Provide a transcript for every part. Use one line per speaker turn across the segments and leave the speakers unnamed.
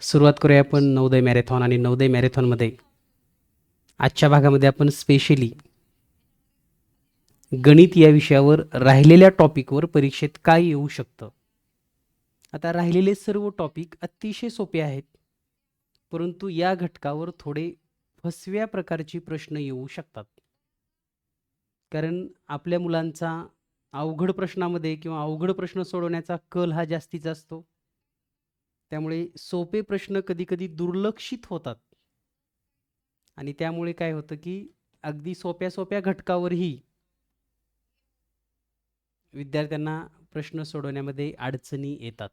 सुरुवात करूया आपण नवोदय मॅरेथॉन आणि नवोदय मॅरेथॉनमध्ये आजच्या भागामध्ये आपण स्पेशली गणित या विषयावर राहिलेल्या टॉपिकवर परीक्षेत काय येऊ शकतं. आता राहिलेले सर्व टॉपिक अतिशय सोपे आहेत, परंतु या घटकावर थोडे फसव्या प्रकारची प्रश्न येऊ शकतात. कारण आपल्या मुलांचा अवघड प्रश्नामध्ये किंवा अवघड प्रश्न सोडवण्याचा कल हा जास्तीचा असतो. त्यामुळे सोपे प्रश्न कधी-कधी दुर्लक्षित होतात. आणि त्यामुळे काय होतं की अगदी सोप्या-सोप्या घटकावरही विद्यार्थ्यांना प्रश्न सोडवण्यामध्ये अडचणी येतात.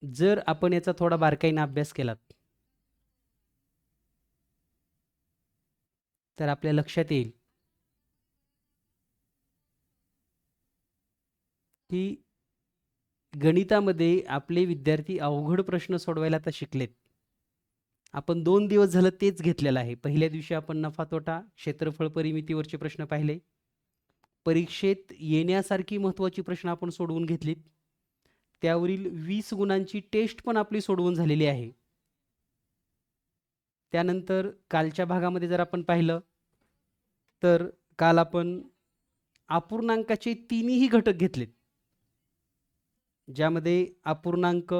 जर आपण याचा थोडा बारकाईने अभ्यास केलात तर आपल्या लक्षात येईल की गणितामध्ये आपले विद्यार्थी अवघड प्रश्न सोडवायला आता शिकलेत. आपण 2 दिवस झालं तेच घेतलेलं आहे. पहिल्या दिवशी आपण नफा तोटा, क्षेत्रफळ परिमितीवरचे प्रश्न पाहिले. परीक्षेत येण्यासारखी महत्त्वाची प्रश्न आपण सोडवून घेतलीत. त्यावरील 20 गुणांची टेस्ट पण आपली सोडवून झालेली आहे. त्यानंतर कालच्या भागामध्ये जर आपण पाहिलं तर काल आपण अपूर्णांकाचे तिन्ही घटक घेतलेत, ज्यामध्ये अपूर्णांक,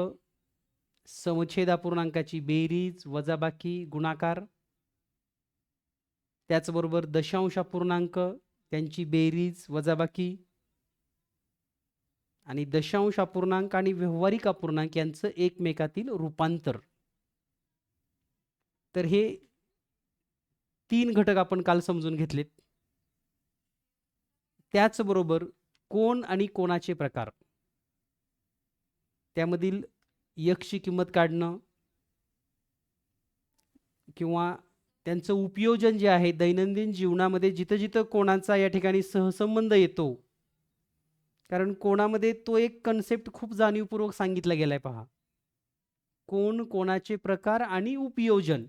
समछेद अपूर्णांकाची बेरीज, वजाबाकी, गुणाकार, त्याचबरोबर दशांश अपूर्णांक, त्यांची बेरीज, वजाबाकी आणि दशांश अपूर्णांक आणि व्यावहारिक अपूर्णांक यांचं एकमेकातील रूपांतर. तर हे 3 घटक आपण काल समजून घेतलेत. त्याचबरोबर कोन आणि कोनाचे प्रकार, त्यामधील यक्षची किंमत काढणं किंवा त्यांचं उपयोजन जे आहे दैनंदिन जीवनामध्ये जिथं जिथं कोणाचा या ठिकाणी सहसंबंध येतो, कारण कोणामध्ये तो एक कन्सेप्ट खूप जाणीवपूर्वक सांगितला गेलाय पहा. कोण, कोणाचे प्रकार आणि उपयोजन,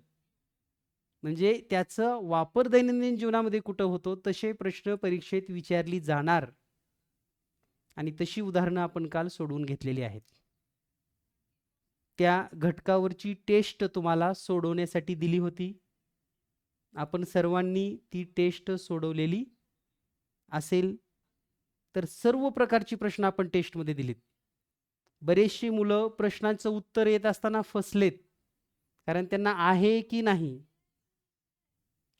म्हणजे त्याचा वापर दैनंदिन जीवनामध्ये कुठं होतो तसे प्रश्न परीक्षेत विचारली जाणार आणि तशी उदाहरणं आपण काल सोडवून घेतलेली आहेत. त्या घटकावरची टेस्ट तुम्हाला सोडवण्यासाठी दिली होती. आपण सर्वांनी ती टेस्ट सोडवलेली असेल. तर सर्व प्रकारची प्रश्न आपण टेस्टमध्ये दिलीत. बरेचशी मुलं प्रश्नांचं उत्तर येत असताना फसलेत, कारण त्यांना आहे की नाही,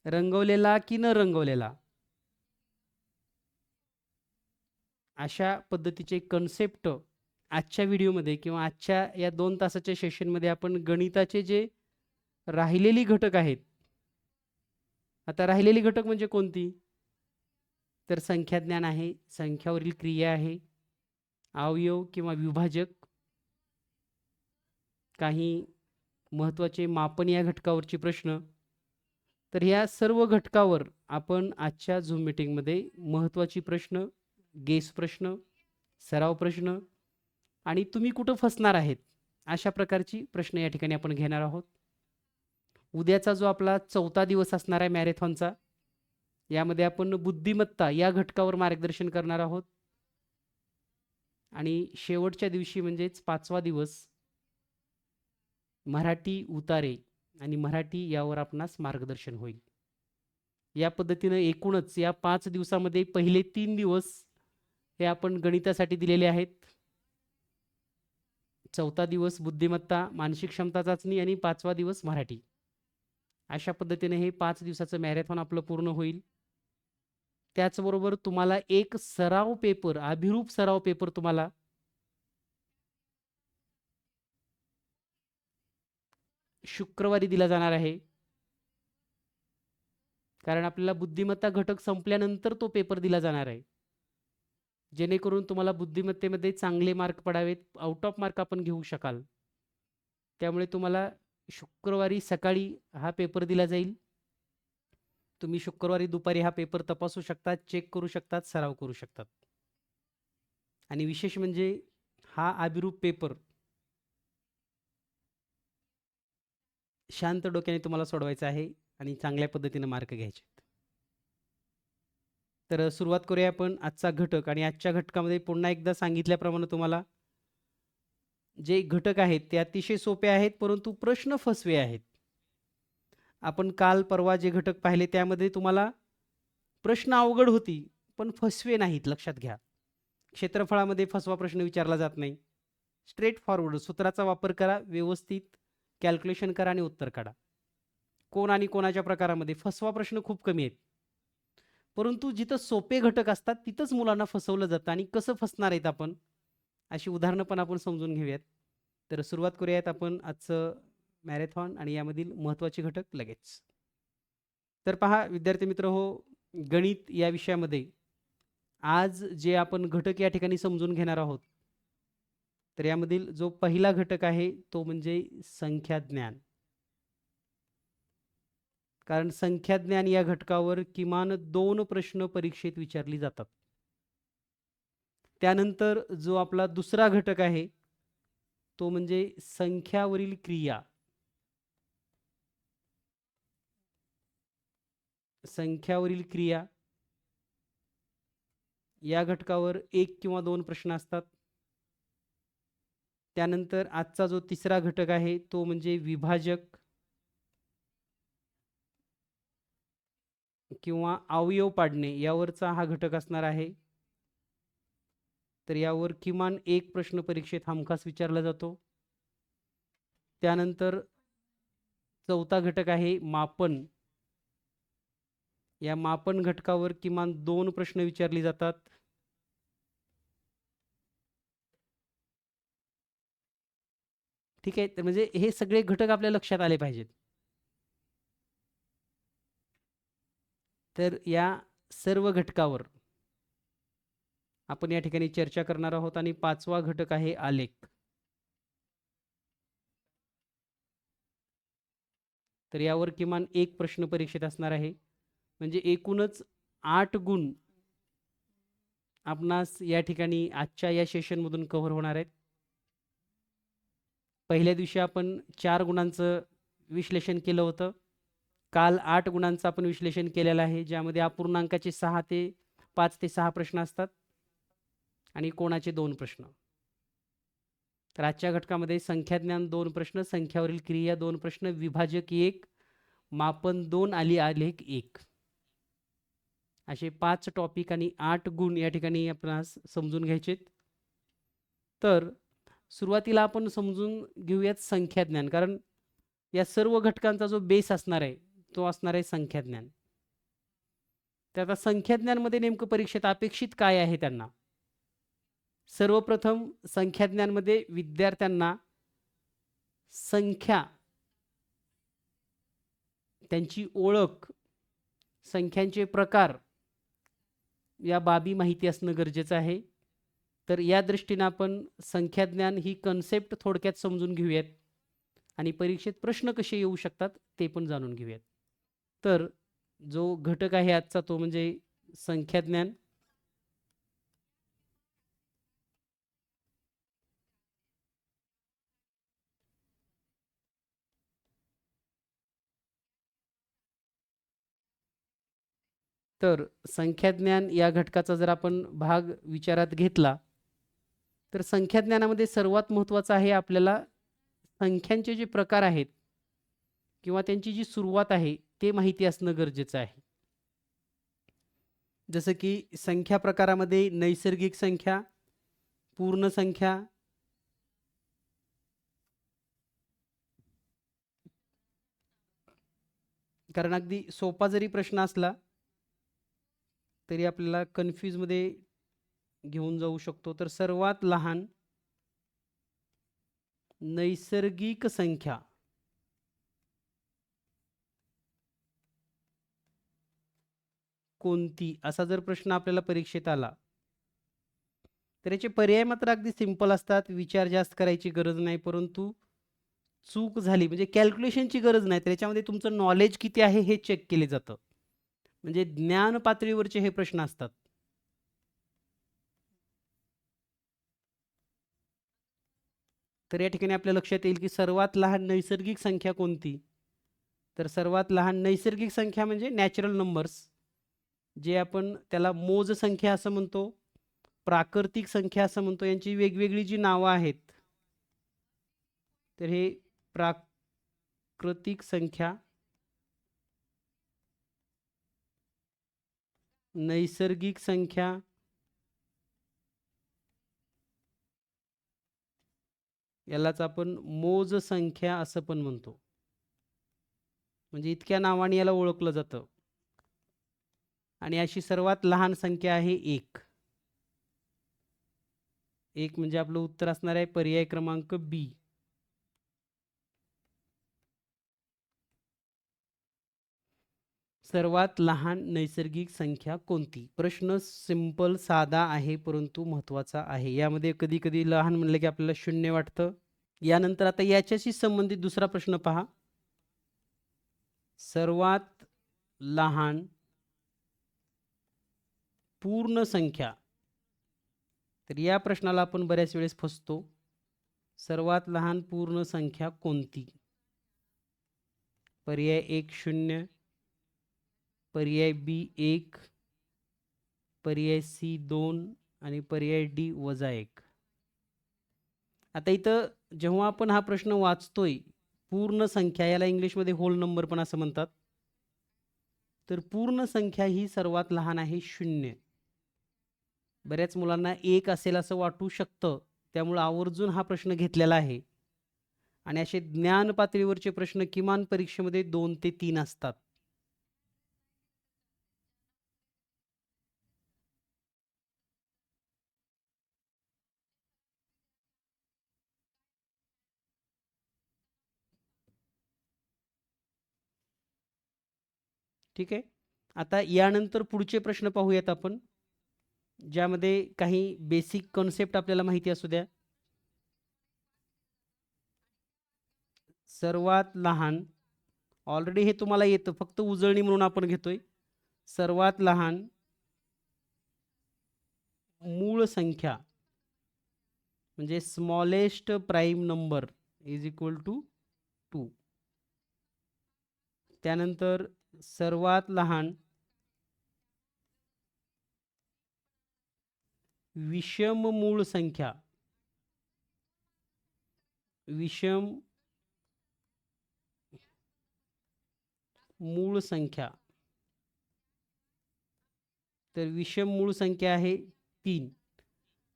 रंगवलेला की न रंगवलेला, अशा पद्धतीचे कन्सेप्ट आजच्या व्हिडिओमध्ये किंवा आजच्या या 2 तासाच्या सेशनमध्ये आपण गणिताचे जे राहिलेली घटक आहेत. आता राहिलेली घटक म्हणजे कोणती? तर संख्याज्ञान आहे, संख्यावरील क्रिया आहे, अवयव किंवा विभाजक, काही महत्त्वाचे मापन या घटकावरचे प्रश्न. तर या सर्व घटकावर आपण आजच्या झूम मीटिंगमध्ये महत्त्वाची प्रश्न, गेस प्रश्न, सराव प्रश्न आणि तुम्ही कुठं फसणार आहेत अशा प्रकारची प्रश्न या ठिकाणी आपण घेणार आहोत. उद्याचा जो आपला 4था दिवस असणार आहे मॅरेथॉनचा, यामध्ये आपण बुद्धिमत्ता या घटकावर मार्गदर्शन करणार आहोत आणि शेवटच्या दिवशी म्हणजेच 5वा दिवस मराठी उतारे आणि मराठी यावर आपणास मार्गदर्शन होईल. या पद्धतीनं एकूणच या 5 दिवसामध्ये पहिले 3 दिवस हे आपण गणितासाठी दिलेले आहेत. 4था दिवस बुद्धिमत्ता, मानसिक क्षमता चाचणी आणि 5वा दिवस मराठी. अशा पद्धतीने हे 5 दिवसाचं मॅरेथॉन आपलं पूर्ण होईल. त्याचबरोबर तुम्हाला एक सराव पेपर, अभिरूप सराव पेपर तुम्हाला शुक्रवारी दिला जाणार आहे. कारण आपल्याला बुद्धिमत्ता घटक संपल्यानंतर तो पेपर दिला जाणार आहे, जेणेकरून तुम्हाला बुद्धिमत्तेमध्ये चांगले मार्क पडावेत, आउट ऑफ मार्क आपण घेऊ शकाल. त्यामुळे तुम्हाला शुक्रवारी सकाळी हा पेपर दिला जाईल. तुम्ही शुक्रवारी दुपारी हा पेपर तपासू शकतात, चेक करू शकतात, सराव करू शकतात. आणि विशेष म्हणजे हा अभिरूप पेपर शांत डोक्याने तुम्हाला सोडवायचा आहे आणि चांगल्या पद्धतीने मार्क घ्यायचे. तर सुरुवात करूया आपण आजचा घटक. आणि आजच्या घटकामध्ये पुन्हा एकदा सांगितल्याप्रमाणे तुम्हाला जे घटक आहेत ते अतिशय सोपे आहेत, परंतु प्रश्न फसवे आहेत. आपण काल परवा जे घटक पाहिले त्यामध्ये तुम्हाला प्रश्न अवघड होती, पण फसवे नाहीत, लक्षात घ्या. क्षेत्रफळामध्ये फसवा प्रश्न विचारला जात नाही. स्ट्रेट फॉरवर्ड सूत्राचा वापर करा, व्यवस्थित कॅल्क्युलेशन करा आणि उत्तर काढा. कोण आणि कोणाच्या प्रकारामध्ये फसवा प्रश्न खूप कमी आहेत. परंतु जिथं सोपे घटक असतात तिथंच मुलांना फसवलं जातं. आणि कसं फसणार आहेत आपण, अशी उदाहरणं पण आपण समजून घेऊयात. तर सुरुवात करूयात आपण आजचं मॅरेथॉन आणि यामधील महत्त्वाचे घटक लगेच. तर पहा विद्यार्थी मित्र हो, गणित या विषयामध्ये आज जे आपण घटक या ठिकाणी समजून घेणार आहोत, तर यामधील जो पहिला घटक आहे तो म्हणजे संख्याज्ञान. कारण संख्याज्ञान या घटकावर किमान 2 प्रश्न परीक्षेत विचारली जातात. त्यानंतर जो आपला दुसरा घटक आहे तो म्हणजे संख्यावरील क्रिया. संख्यावरील क्रिया या घटकावर 1 किंवा 2 प्रश्न असतात. त्यानंतर आजचा जो तिसरा घटक आहे तो म्हणजे विभाजक किंवा अवयव पाडणे यावरचा हा घटक असणार आहे. तर यावर किमान 1 प्रश्न परीक्षेत हमखास विचारला जातो. त्यानंतर चौथा घटक आहे मापन. या मापन घटकावर किमान 2 प्रश्न विचारले जातात. ठीक आहे, तर म्हणजे हे सगळे घटक आपल्या लक्षात आले पाहिजेत. तर या सर्व घटकावर आपण या ठिकाणी चर्चा करणार आहोत. आणि पाचवा घटक आहे आलेख. तर यावर किमान 1 प्रश्न परीक्षेत असणार आहे. म्हणजे एकूणच 8 गुण आपणास या ठिकाणी आजच्या या सेशनमधून कव्हर होणार आहेत. पहिल्या दिवशी आपण 4 गुणांचं विश्लेषण केलं होतं. काल 8 गुणांचं आपण विश्लेषण केलेलं आहे, ज्यामध्ये अपूर्णांकाचे 5 ते 6 प्रश्न असतात आणि कोणाचे 2 प्रश्न. तर आजच्या घटकामध्ये संख्याज्ञान 2 प्रश्न, संख्यावरील क्रिया 2 प्रश्न, विभाजक 1, मापन 2 आणि आलेख 1, असे 5 टॉपिक आणि 8 गुण या ठिकाणी आपणास समजून घ्यायचेत. तर सुरुवातीला आपण समजून घेऊयात संख्याज्ञान. कारण या सर्व घटकांचा जो बेस असणार आहे तो असणार आहे संख्याज्ञान. तर आता संख्याज्ञानमध्ये नेमकं परीक्षेत अपेक्षित काय आहे त्यांना. सर्वप्रथम संख्याज्ञानमध्ये विद्यार्थ्यांना संख्या, त्यांची ओळख, संख्यांचे प्रकार या बाबी माहिती असणं गरजेचं आहे. तर या दृष्टीने आपण संख्याज्ञान ही कन्सेप्ट थोडक्यात समजून घेऊयात आणि परीक्षेत प्रश्न कसे येऊ शकतात ते पण जाणून घेऊयात. तर जो घटक आहे आजचा तो म्हणजे संख्याज्ञान. तर संख्याज्ञान या घटकाचा जर आपण भाग विचारात घेतला तर संख्याज्ञानामध्ये सर्वात महत्त्वाचं आहे आपल्याला संख्यांचे जे प्रकार आहेत किंवा त्यांची जी सुरुवात आहे ते माहिती असणं गरजेचं आहे. जसं की संख्या प्रकारामध्ये नैसर्गिक संख्या, पूर्ण संख्या, कारण अगदी सोपा जरी प्रश्न असला तरी आपल्याला कन्फ्यूजमध्ये घेऊन जाऊ शकतो. तर सर्वात लहान नैसर्गिक संख्या कोणती, असा जर प्रश्न आपल्याला परीक्षेत आला तर याचे पर्याय मात्र अगदी सिंपल असतात. विचार जास्त करायची गरज नाही. परंतु चूक झाली म्हणजे कॅल्क्युलेशनची गरज नाही, तर याच्यामध्ये तुमचं नॉलेज किती आहे हे चेक केले जातं. म्हणजे ज्ञान पातळीवरचे हे प्रश्न असतात. तर या ठिकाणी आपल्या लक्षात येईल की सर्वात लहान नैसर्गिक संख्या कोणती. तर सर्वात लहान नैसर्गिक संख्या म्हणजे नॅचरल नंबर्स, जे आपण त्याला मोज संख्या असं म्हणतो, प्राकृतिक संख्या असं म्हणतो. यांची वेगवेगळी जी नावं आहेत तर हे प्राकृतिक संख्या, नैसर्गिक संख्या, यालाच आपण मोज संख्या असं पण म्हणतो. म्हणजे इतक्या नावाने याला ओळखलं जातं. आणि अशी सर्वात लहान संख्या आहे 1. 1 म्हणजे आपलं उत्तर असणार आहे पर्याय क्रमांक बी. सर्वात लहान नैसर्गिक संख्या कोणती? प्रश्न सिंपल साधा आहे परंतु महत्त्वाचा आहे. यामध्ये कधी कधी लहान म्हणलं की आपल्याला 0 वाटतं. यानंतर आता याच्याशी संबंधित दुसरा प्रश्न पहा. सर्वात लहान पूर्ण संख्या. तर या प्रश्नाला आपण बऱ्याच वेळेस फसतो. सर्वात लहान पूर्ण संख्या कोणती? पर्याय 1 0, पर्याय बी 1, पर्याय सी 2 आणि पर्याय डी -1. आता इथं जेव्हा आपण हा प्रश्न वाचतोय, पूर्ण संख्या, याला इंग्लिशमध्ये होल नंबर पण असं म्हणतात. तर पूर्ण संख्या ही सर्वात लहान आहे 0. बऱ्याच मुलांना 1 असेल असं वाटू शकतं, त्यामुळे आवर्जून हा प्रश्न घेतलेला आहे. आणि असे ज्ञान पातळीवरचे प्रश्न किमान परीक्षेमध्ये 2 ते 3 असतात. ठीक आहे. आता यानंतर पुढचे प्रश्न पाहूयात आपण, ज्यामध्ये काही बेसिक कॉन्सेप्ट आपल्याला माहिती असू द्या. सर्वात लहान, ऑलरेडी हे तुम्हाला येतं, फक्त उजळणी म्हणून आपण घेतोय. सर्वात लहान मूळ संख्या म्हणजे smallest prime number is equal to 2. त्यानंतर सर्वात लहान विषम मूळ संख्या, विषम मूळ संख्या. तर विषम मूळ संख्या आहे 3.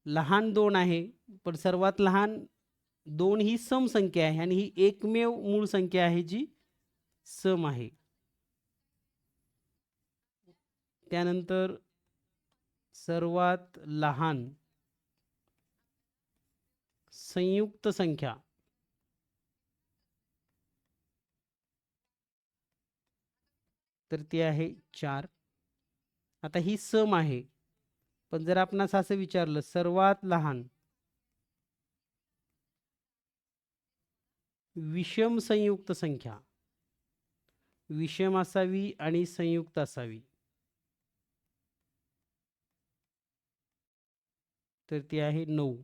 लहान 2 आहे, पण सर्वात लहान 2 ही सम संख्या आहे आणि ही एकमेव मूळ संख्या आहे जी सम आहे. त्यानंतर सर्वात लहान संयुक्त संख्या, तर ती आहे 4. आता ही सम आहे, पण जर आपणास असं विचारलं सर्वात लहान विषम संयुक्त संख्या, विषम असावी आणि संयुक्त असावी, तर ती आहे 9.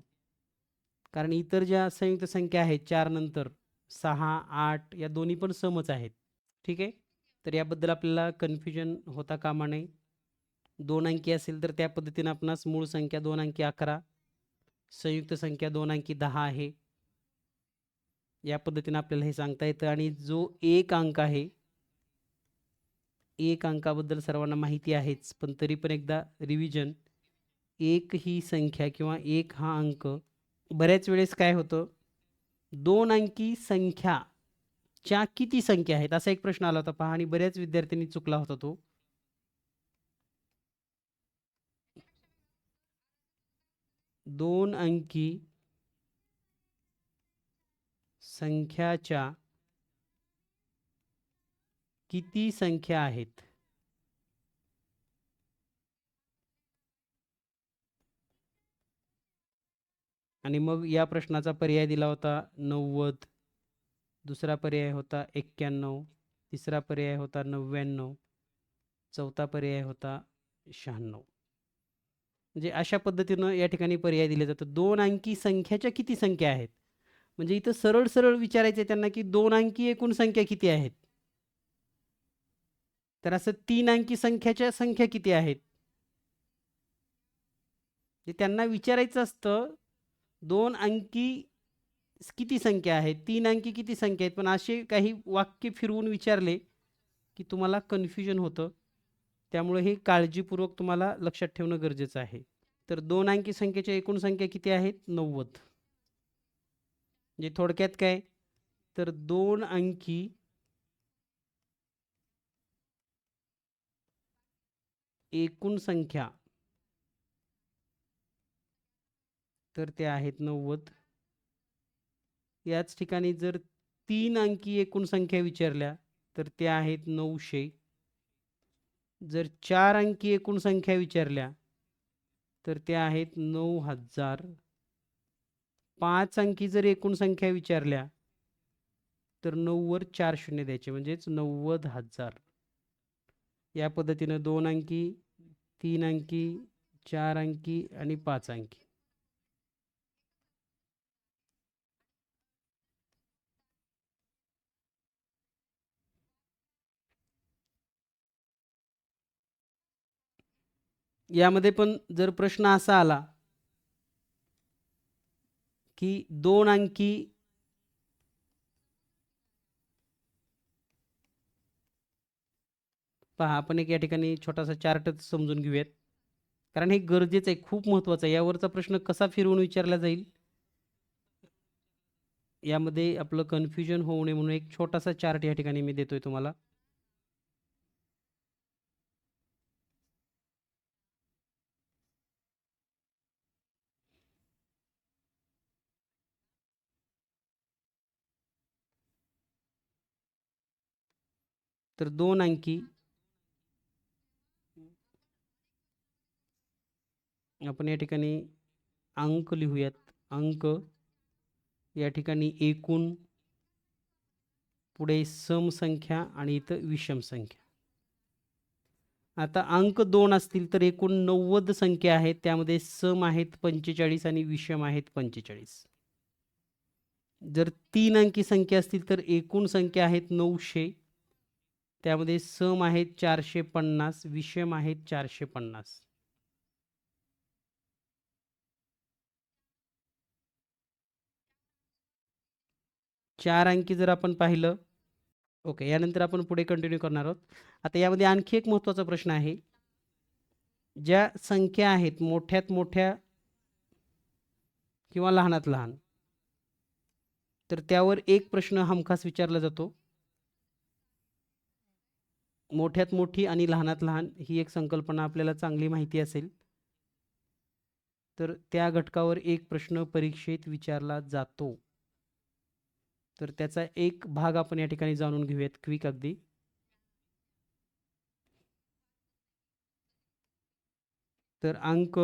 कारण इतर ज्या संयुक्त संख्या आहेत 4 नंतर 6, 8 या दोन्ही पण समच आहेत. ठीक आहे. तर याबद्दल आपल्याला कन्फ्युजन होता कामा नये. 2 अंकी असेल तर त्या पद्धतीने आपणास मूळ संख्या 2 अंकी 11, संयुक्त संख्या 2 अंकी 10 आहे. या पद्धतीने आपल्याला हे सांगता येतं. आणि जो 1 अंक आहे, 1 अंकाबद्दल सर्वांना माहिती आहेच, पण तरी पण एकदा रिव्हिजन. 1 ही संख्या किंवा 1 हा अंक, बऱ्याच वेळेस काय होतं, 2 अंकी संख्याच्या किती संख्या आहेत असा एक प्रश्न आला होता पहा, आणि बऱ्याच विद्यार्थ्यांनी चुकला होता तो. 2 अंकी संख्याच्या किती संख्या आहेत. आणि मग या प्रश्नाचा पर्याय दिला होता 90, दुसरा पर्याय होता 91, तिसरा पर्याय होता 99, चौथा पर्याय होता 96. म्हणजे अशा पद्धतीनं या ठिकाणी पर्याय दिले जातात. 2 अंकी संख्याच्या किती संख्या आहेत, म्हणजे इथं सरळ सरळ विचारायचं आहे त्यांना की 2 अंकी एकूण संख्या किती आहेत. तर असं 3 अंकी संख्याच्या संख्या किती आहेत, ते त्यांना विचारायचं असतं. 2 अंकी किती संख्या आहेत, 3 अंकी किती संख्या आहेत, पण असे काही वाक्य फिरवून विचारले की तुम्हाला कन्फ्युजन होतं. त्यामुळे हे काळजीपूर्वक तुम्हाला लक्षात ठेवणं गरजेचं आहे. तर 2 अंकी संख्येच्या एकूण संख्या किती आहेत? 90. म्हणजे थोडक्यात काय? तर 2 अंकी एकूण संख्या तर त्या आहेत 90. याच ठिकाणी जर 3 अंकी एकूण संख्या विचारल्या तर त्या आहेत 900. जर 4 अंकी एकूण संख्या विचारल्या तर त्या आहेत 9000. 5 अंकी जर एकूण संख्या विचारल्या तर 9 वर 4 शून्य द्यायचे, म्हणजेच 90,000. या पद्धतीनं 2 अंकी, 3 अंकी, 4 अंकी आणि 5 अंकी. यामध्ये पण जर प्रश्न असा आला की 2 अंकी पहा, आपण एक या ठिकाणी छोटासा चार्टच समजून घेऊयात, कारण हे गरजेचं आहे, खूप महत्त्वाचं आहे. यावरचा प्रश्न कसा फिरवून विचारला जाईल यामध्ये आपलं कन्फ्युजन होऊ नये म्हणून एक छोटासा चार्ट या ठिकाणी मी देतोय तुम्हाला. तर 2 अंकी आपण या ठिकाणी अंक लिहूयात. अंक या ठिकाणी एकूण, पुढे सम संख्या आणि इथं विषम संख्या. आता अंक 2 असतील तर एकूण 90 संख्या आहेत, त्यामध्ये सम आहेत 45 आणि विषम आहेत 45. जर 3 अंकी संख्या असतील तर एकूण संख्या आहेत 900, त्यामध्ये सम आहेत 450, विषम आहेत 450. चार अंकी जर आपण पाहिलं, ओके, यानंतर आपण पुढे कंटिन्यू करणार आहोत. आता यामध्ये आणखी एक महत्त्वाचा प्रश्न आहे. ज्या संख्या आहेत मोठ्यात मोठ्या किंवा लहानात लहान, तर त्यावर एक प्रश्न हमखास विचारला जातो. मोठ्यात मोठी आणि लहानात लहान ही एक संकल्पना आपल्याला चांगली माहिती असेल, तर त्या घटकावर एक प्रश्न परीक्षेत विचारला जातो. तर त्याचा एक भाग आपण या ठिकाणी जाणून घेऊयात क्विक अगदी. तर अंक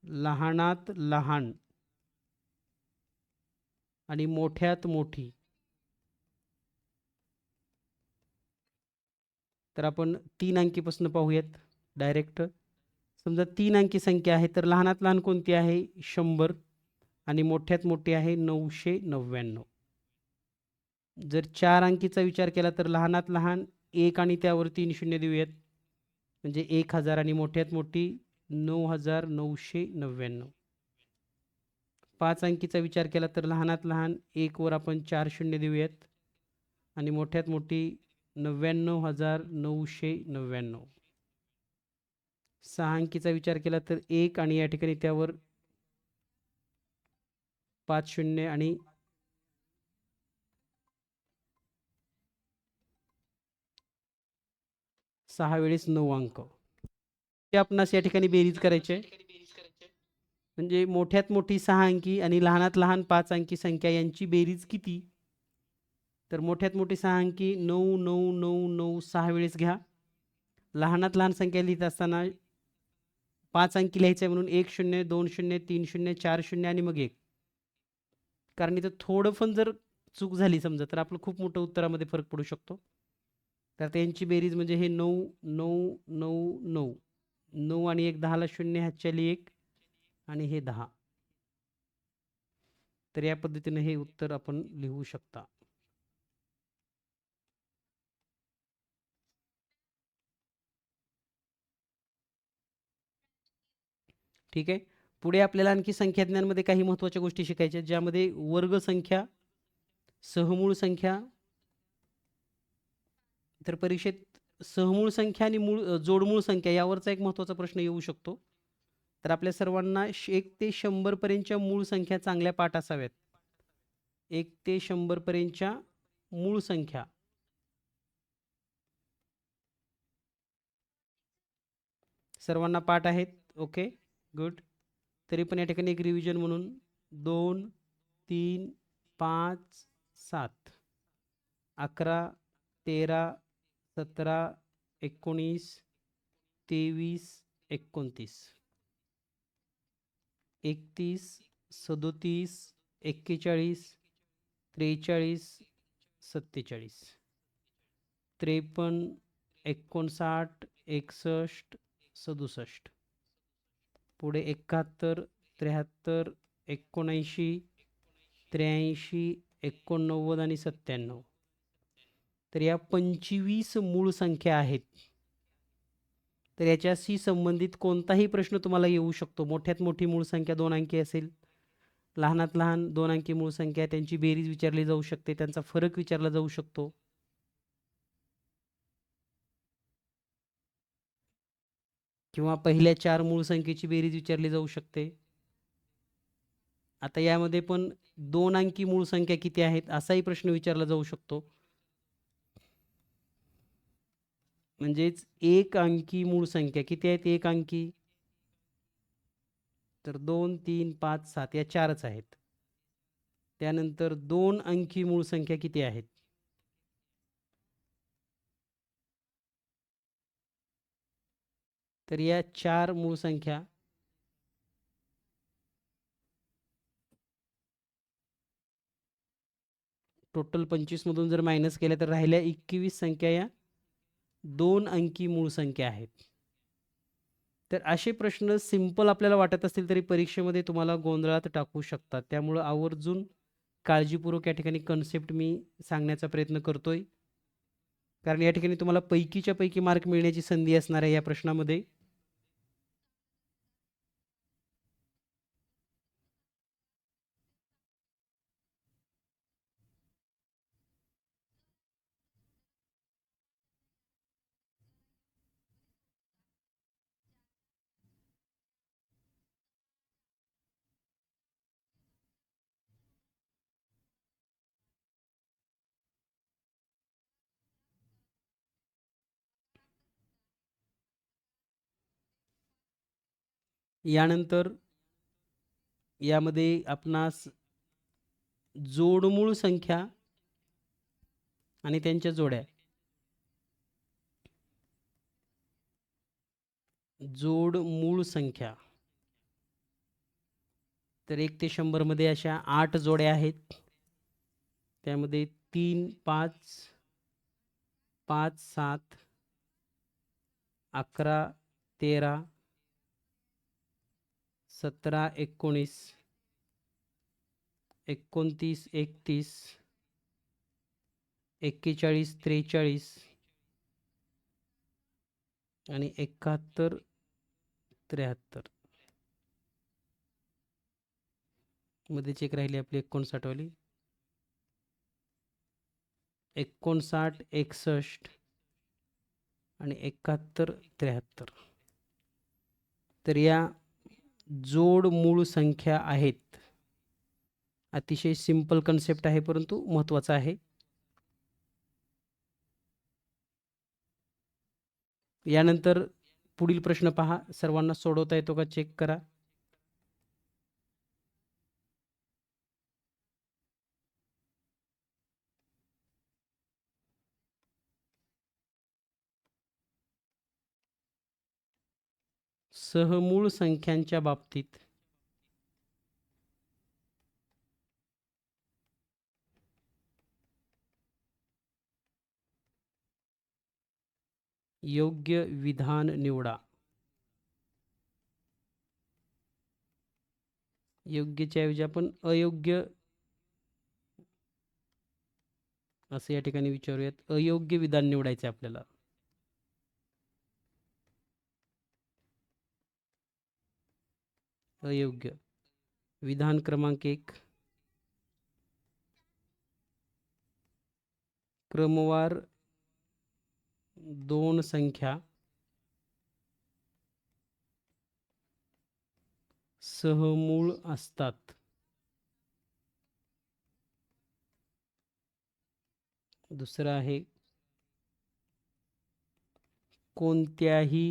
लहानात लहान आणि मोठ्यात मोठी, तर आपण 3 अंकीपासून पाहूयात डायरेक्ट. समजा 3 अंकी संख्या आहे, तर लहानात लहान कोणती आहे? 100 आणि मोठ्यात मोठी आहे 999. जर 4 अंकीचा विचार केला तर लहानात लहान 1 आणि त्यावर 3 शून्य देऊयात, म्हणजे 1000 आणि मोठ्यात मोठी 9999. 5 अंकीचा विचार केला तर लहानात लहान 1 वर आपण 4 शून्य देऊयात आणि मोठ्यात मोठी 99,999. 6 अंकीचा विचार केला तर 1 आणि या ठिकाणी त्यावर 5 शून्य आणि 6 वेळेस 9 अंक. ते आपणास या ठिकाणी बेरीज करायची आहे. म्हणजे मोठ्यात मोठी 6 अंकी आणि लहानात लहान 5 अंकी संख्या यांची बेरीज किती? तर मोठ्यात मोठी 6 अंकी 9999 6 वेळेस घ्या. लहानात लहान संख्या लिहित असताना 5 अंकी लिहायचं आहे, म्हणून 1 शून्य, 2 शून्य, 3 शून्य, 4 शून्य आणि मग 1. कारण इथं थोडं पण जर चूक झाली समजा, तर आपलं खूप मोठं उत्तरामध्ये फरक पडू शकतो. तर त्यांची बेरीज म्हणजे हे 9 9 9 9 9 आणि 1 10ला शून्य, ह्याच्याली 1 आणि हे 10. तर या पद्धतीने हे उत्तर आपण लिहू शकता. ठीक आहे. पुढे आपल्याला आणखी संख्याज्ञानमध्ये काही महत्त्वाच्या गोष्टी शिकायच्या आहेत, ज्यामध्ये वर्गसंख्या, सहमूळ संख्या. तर परीक्षेत सहमूळ संख्या आणि जोडमूळ संख्या यावरचा एक महत्त्वाचा प्रश्न येऊ शकतो. तर आपल्या सर्वांना 1 ते 100 पर्यंतच्या मूळ संख्या चांगल्या पाठ असाव्यात. 1 ते 100 पर्यंतच्या मूळ संख्या. सर्वांना पाठ आहेत? Okay, good. तरी पण या ठिकाणी एक रिव्हिजन म्हणून 2, 3, 5, 7, 11, 13, 17, 19, 23, 29, 31, 37, 41, 43, 47, 53, 59, 61, 67. पुढे 71, 73, 79, 83, 89 आणि 97. तर या 25 मूळ संख्या आहेत. तर याच्याशी संबंधित कोणताही प्रश्न तुम्हाला येऊ शकतो. मोठ्यात मोठी मूळ संख्या 2 अंकी असेल, लहानात लहान 2 अंकी मूळ संख्या, त्यांची बेरीज विचारली जाऊ शकते, त्यांचा फरक विचारला जाऊ शकतो. किंवा पहिल्या 4 मूळ संख्येची बेरीज विचारली जाऊ शकते. आता यामध्ये पण 2 अंकी मूळ संख्या किती आहेत असाही प्रश्न विचारला जाऊ शकतो. म्हणजेच 1 अंकी मूळ संख्या किती आहेत? 1 अंकी. तर 2, 3, 5, 7 या 4च आहेत. त्यानंतर 2 अंकी मूळ संख्या किती आहेत? तर या 4 मूळ संख्या टोटल 25 मधून जर मायनस केल्या तर राहिल्या 21 संख्या या 2 अंकी मूळ संख्या आहेत. तर असे प्रश्न सिंपल आपल्याला वाटत असतील तरी परीक्षेमध्ये तुम्हाला गोंधळात टाकू शकतात. त्यामुळं आवर्जून काळजीपूर्वक या ठिकाणी कन्सेप्ट मी सांगण्याचा प्रयत्न करतोय. कारण या ठिकाणी तुम्हाला पैकीच्या पैकी मार्क मिळण्याची संधी असणार आहे या प्रश्नामध्ये. यानंतर यामध्ये आपणास जोडमूळ संख्या आणि त्यांच्या जोड्या. जोडमूळ संख्या. तर 1 ते 100 मध्ये अशा 8 जोड्या आहेत. त्यामध्ये 3, 5, 5, 7, 11, 13, 17, 19, 29, 31, 41, 43 आणि 71, 73. मध्येच एक राहिली आपली 59 वाली. 59, 61 आणि 71, 73. तर या जोड मूळ संख्या आहेत. अतिशय सिंपल कन्सेप्ट आहे परंतु महत्त्वाचा आहे. यानंतर पुढील प्रश्न पहा. सर्वांना सोडवता येतो का चेक करा. सहमूळ संख्यांच्या बाबतीत योग्य विधान निवडा. योग्यच्या ऐवजी आपण अयोग्य असं या ठिकाणी विचारूयात. अयोग्य विधान निवडायचं आपल्याला. अयोग्य. विधान क्रमांक 1, क्रमवार दोन संख्या सहमूळ असतात. दुसरं आहे, कोणत्याही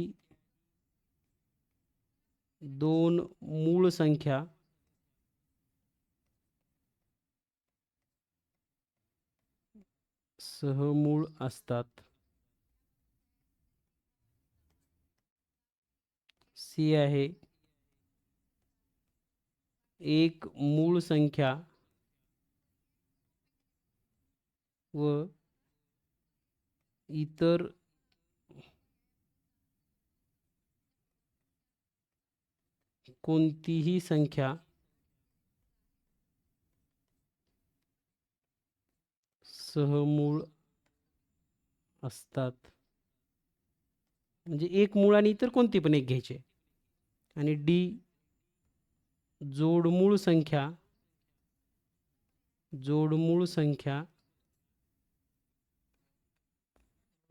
दोन मूळ संख्या सहमूळ असतात. सी आहे, एक मूळ संख्या व इतर कोणतीही संख्या सहमूळ असतात. म्हणजे एक मूळ आणि इतर कोणती पण एक घ्यायचे. आणि डी, जोडमूळ संख्या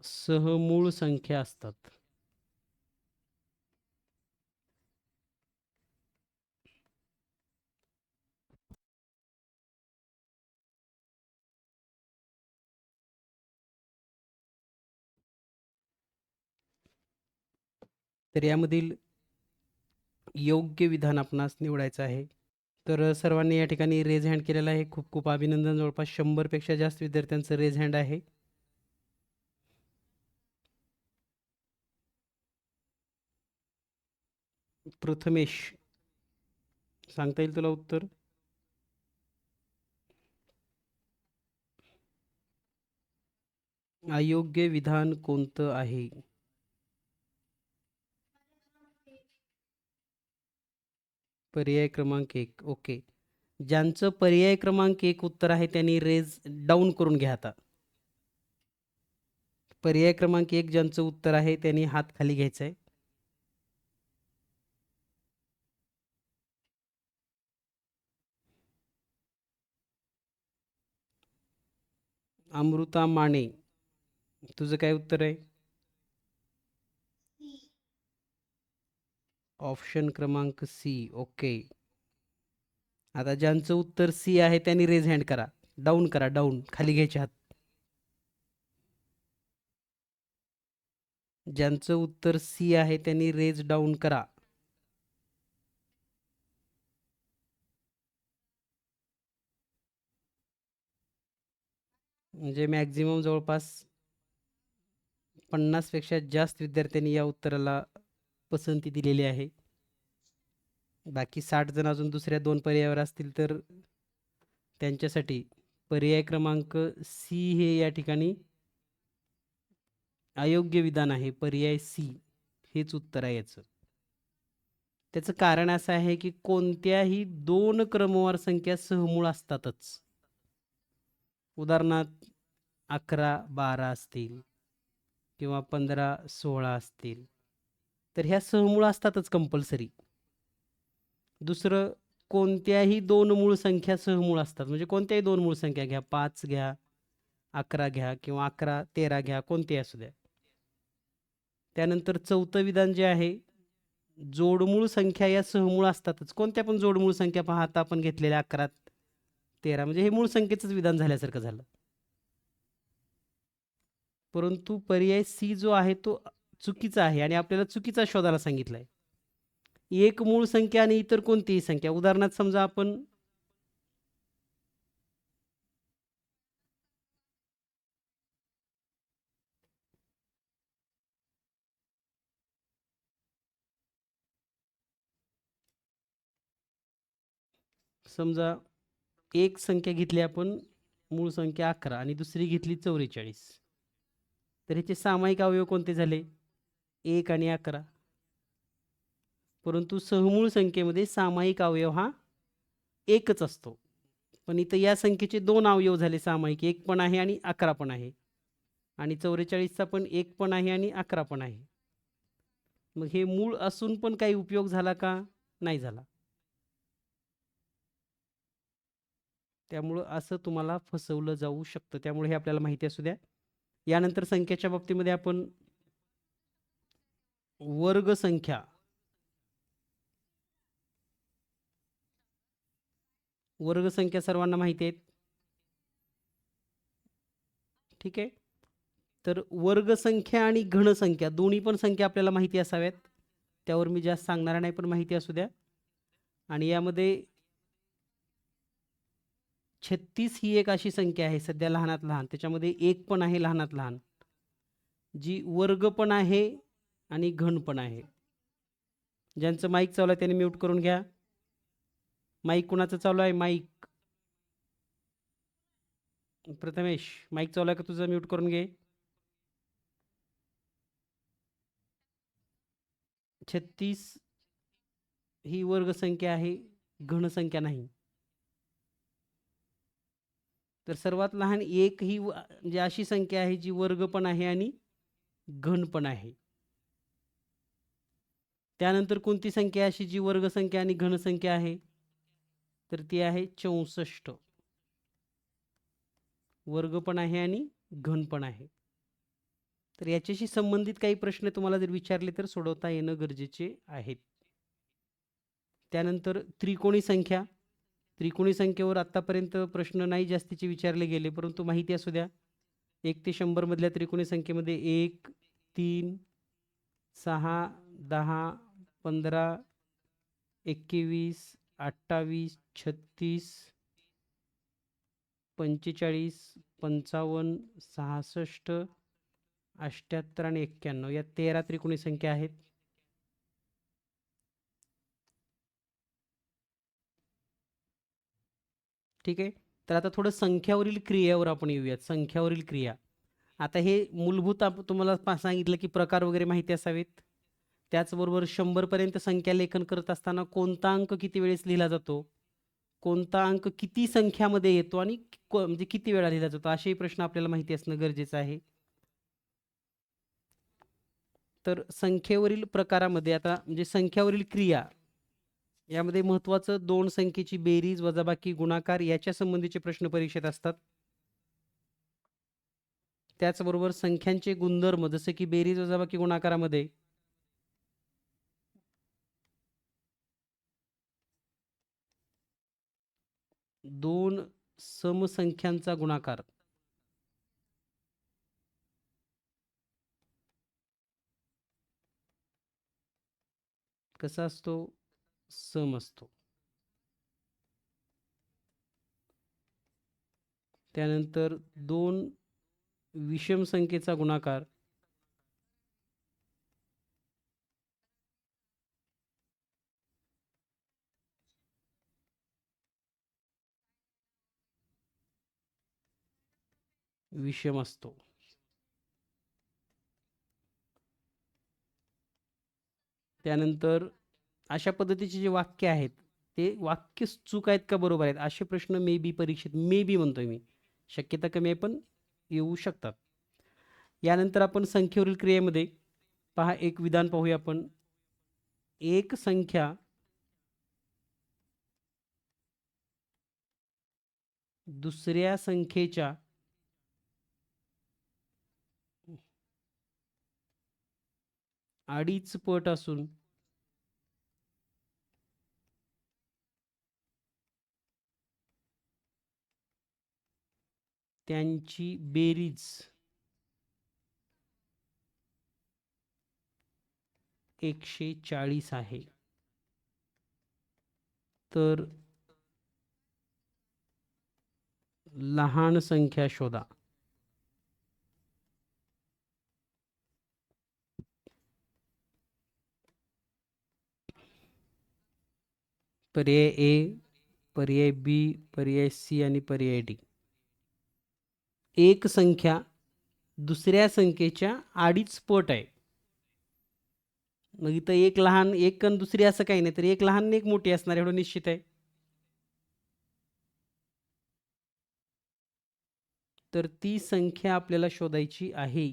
सहमूळ संख्या असतात. तर यामधील योग्य विधान आपणास निवडायचं आहे. तर सर्वांनी या ठिकाणी रेज हँड केलेला आहे. खूप खूप अभिनंदन. जवळपास 100 पेक्षा जास्त विद्यार्थ्यांचं रेज हँड आहे. प्रथमेश, सांगता येईल तुला उत्तर? अयोग्य विधान कोणतं आहे? पर्याय क्रमांक 1. ओके. ज्यांचं पर्याय क्रमांक 1 उत्तर आहे त्यांनी रेज डाऊन करून घ्या आता. पर्याय क्रमांक 1 ज्यांचं उत्तर आहे त्यांनी हात खाली घ्यायचा आहे. अमृता माने, तुझं काय उत्तर आहे? ऑप्शन क्रमांक सी. ओके. आता ज्यांचं उत्तर सी आहे त्यांनी रेज हँड करा. डाऊन करा, डाऊन, खाली घ्यायचे हात. ज्यांचं उत्तर सी आहे त्यांनी रेज डाऊन करा. म्हणजे मॅक्झिमम जवळपास 50 पेक्षा जास्त विद्यार्थ्यांनी या उत्तराला पसंती दिलेली आहे. बाकी 60 जण अजून दुसऱ्या 2 पर्यायावर असतील तर त्यांच्यासाठी पर्याय क्रमांक सी हे या ठिकाणी अयोग्य विधान आहे. पर्याय सी हेच उत्तर आहे याचं. त्याचं कारण असं आहे की कोणत्याही 2 क्रमवार संख्या सहमूळ असतातच. उदाहरणार्थ 11-12 असतील किंवा 15-16 असतील तर ह्या सहमूळ असतातच कंपल्सरी. दुसरं, कोणत्याही 2 मूळ संख्या सहमूळ असतात. म्हणजे कोणत्याही 2 मूळ संख्या घ्या, 5 घ्या, 11 घ्या किंवा 11-13 घ्या, कोणतेही असू द्या. त्यानंतर चौथं विधान जे आहे, जोडमूळ संख्या या सहमूळ असतातच. कोणत्या पण जोडमूळ संख्या पहा, आता आपण घेतलेल्या 11-13 म्हणजे हे मूळ संख्येचंच विधान झाल्यासारखं झालं. परंतु पर्याय सी जो आहे तो चुकीचा आहे आणि आपल्याला चुकीचा शोधायला सांगितला आहे. एक मूळ संख्या आणि इतर कोणतीही संख्या. उदाहरणार्थ समजा आपण समजा एक संख्या घेतली आपण, मूळ संख्या 11 आणि दुसरी घेतली 44. तर ह्याचे सामायिक अवयव कोणते झाले? 1 आणि 11. परंतु सहमूळ संख्येमध्ये सामायिक अवयव हा एकच असतो. पण इथं या संख्येचे 2 अवयव झाले सामायिक. 1 पण आहे आणि 11 पण आहे. आणि 44चा पण 1 पण आहे आणि 11 पण आहे. मग हे मूळ असून पण काही उपयोग झाला का? नाही झाला. त्यामुळं असं तुम्हाला फसवलं जाऊ शकतं. त्यामुळे हे आपल्याला माहिती असू द्या. यानंतर संख्येच्या बाबतीमध्ये आपण वर्गसंख्या. वर्गसंख्या सर्वांना माहिती आहेत. ठीक आहे. तर वर्गसंख्या आणि घनसंख्या दोन्ही पण संख्या आपल्याला माहिती असाव्यात. त्यावर मी जास्त सांगणार नाही, पण माहिती असू द्या. आणि यामध्ये 36 ही एक अशी संख्या आहे सध्या लहानात लहान, त्याच्यामध्ये एक पण आहे लहानात लहान, जी वर्ग पण आहे आणि घन पण आहे. ज्यांचं माईक चालू आहे त्यांनी म्यूट करून घ्या. माईक कुणाचं चालू आहे? माईक प्रथमेश, माईक चालू आहे का तुझं? म्यूट करून घे. 36 ही वर्गसंख्या आहे, घनसंख्या नाही. तर सर्वात लहान एक ही म्हणजे अशी संख्या आहे जी वर्ग पण आहे आणि घन पण आहे. त्यानंतर कोणती संख्या अशी जी वर्गसंख्या आणि घनसंख्या आहे? तर ती आहे 64. वर्ग पण आहे आणि घन पण आहे. तर याच्याशी संबंधित काही प्रश्न तुम्हाला जर विचारले तर सोडवता येणं गरजेचे आहेत. त्यानंतर त्रिकोणी संख्या. त्रिकोणी संख्येवर आतापर्यंत प्रश्न नाही जास्तीचे विचारले गेले, परंतु माहिती असू द्या. 1 ते 100 मधल्या त्रिकोणी संख्येमध्ये 1, 3, 6, 10, 15, 21, 28, 36, 45, 55, 66, 78 आणि 91 या 13 त्रिकोणी संख्या आहेत. ठीक आहे. तर आता थोडं संख्यावरील क्रियावर आपण येऊयात. संख्यावरील क्रिया. आता हे मूलभूत तुम्हाला सांगितलं की प्रकार वगैरे माहिती असावेत. त्याचबरोबर 100 पर्यंत संख्या लेखन करत असताना कोणता अंक किती वेळेस लिहिला जातो, कोणता अंक किती संख्यामध्ये येतो आणि म्हणजे किती वेळा लिहिला जातो, असेही प्रश्न आपल्याला माहिती असणं गरजेचं आहे. तर संख्येवरील प्रकारामध्ये आता म्हणजे संख्यावरील क्रिया यामध्ये महत्त्वाचं 2 संख्येची बेरीज, वजाबाकी, गुणाकार याच्या संबंधीचे प्रश्न परीक्षेत असतात. त्याचबरोबर संख्यांचे गुणधर्म जसे की बेरीज, वजाबाकी, गुणाकारामध्ये दोन समसंख्यांचा गुणाकार कसा असतो? सम असतो. त्यानंतर 2 विषम संख्येचा गुणाकार विषम असतो. त्यानंतर अशा पद्धतीचे जे वाक्य आहेत ते वाक्य चूक आहेत का बरोबर आहेत असे प्रश्न मे बी परीक्षेत, मे बी म्हणतोय मी, शक्यता कमी आहे पण येऊ शकतात. यानंतर आपण संख्येवरील क्रियेमध्ये पहा एक विधान पाहूया आपण. एक संख्या दुसऱ्या संख्येच्या अडीच पट असून त्यांची बेरीज 140 आहे. तर लहान संख्या शोधा. पर्याय ए, पर्याय बी, पर्याय सी आणि पर्याय डी. एक संख्या दुसऱ्या संख्येच्या अडीच पट आहे. मग इथं एक लहान एक आणि दुसरी असं काही नाही, तर एक लहान आणि एक मोठी असणार एवढं निश्चित आहे. तर ती संख्या आपल्याला शोधायची आहे.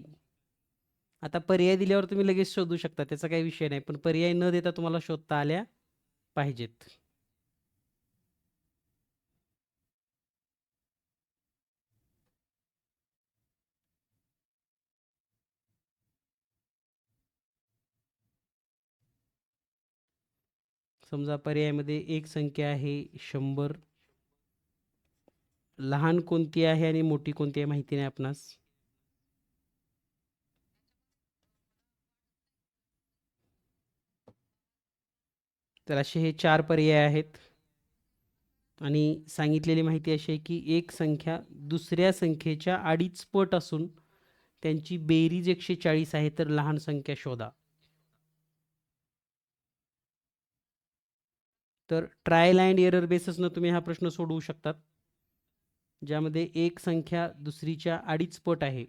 आता पर्याय दिल्यावर तुम्ही लगेच शोधू शकता, त्याचा काही विषय नाही, पण पर्याय न देता तुम्हाला शोधता आल्या पाहिजेत. समजा पर्यायामध्ये एक संख्या आहे 100, लहान कोणती आहे आणि मोठी कोणती आहे माहिती नाही आपणास. तर असे हे 4 पर्याय आहेत आणि सांगितलेली माहिती अशी आहे की एक संख्या दुसऱ्या संख्येच्या अडीच पट असून त्यांची बेरीज 140 आहे, तर लहान संख्या शोधा. तर ट्रायल अँड एरर बेसिसनं तुम्ही हा प्रश्न सोडवू शकतात, ज्यामध्ये एक संख्या दुसरीच्या अडीच पट आहे.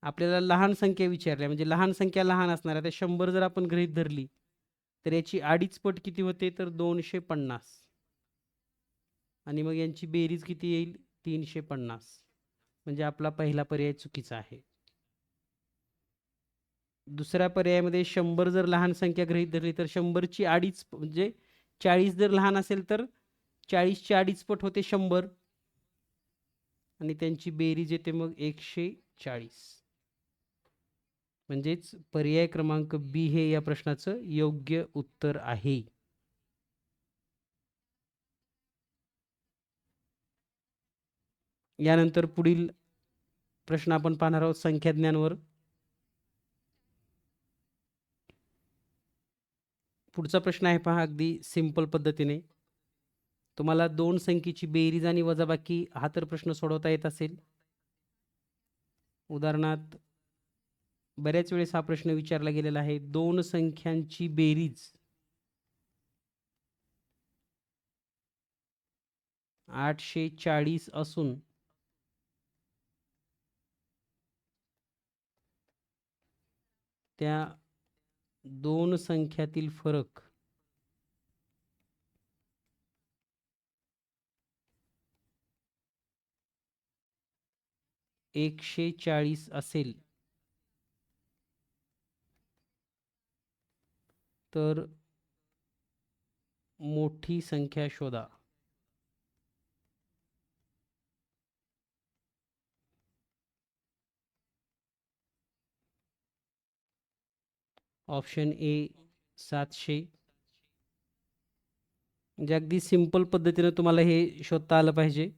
आपल्याला लहान संख्या विचारल्या, म्हणजे लहान संख्या लहान असणार आहे. आता 100 जर आपण गृहीत धरली तर याची अडीच पट किती होते, तर 250. आणि मग यांची बेरीज किती येईल, 350. म्हणजे आपला पहिला पर्याय चुकीचा आहे. दुसऱ्या पर्यायामध्ये 100 जर लहान संख्या गृहीत धरली तर 100ची अडीच म्हणजे 40 जर लहान असेल तर 40ची अडीच पट होते 100 आणि त्यांची बेरीज येते मग 140. म्हणजेच पर्याय क्रमांक बी हे या प्रश्नाचं योग्य उत्तर आहे. यानंतर पुढील प्रश्न आपण पाहणार आहोत संख्याज्ञानवर. पुढचा प्रश्न आहे पहा, अगदी सिंपल पद्धतीने. तुम्हाला दोन संख्येची बेरीज आणि वजाबाकी हा तर प्रश्न सोडवता येत असेल. उदाहरणार्थ बऱ्याच वेळेस हा प्रश्न विचारला गेलेला आहे. दोन संख्यांची बेरीज 840 असून त्या दोन संख्यातील फरक 140 असेल तर मोठी संख्या शोधा. Option A 700. म्हणजे अगदी सिंपल पद्धतीने तुम्हाला हे शोधता आलं पाहिजे.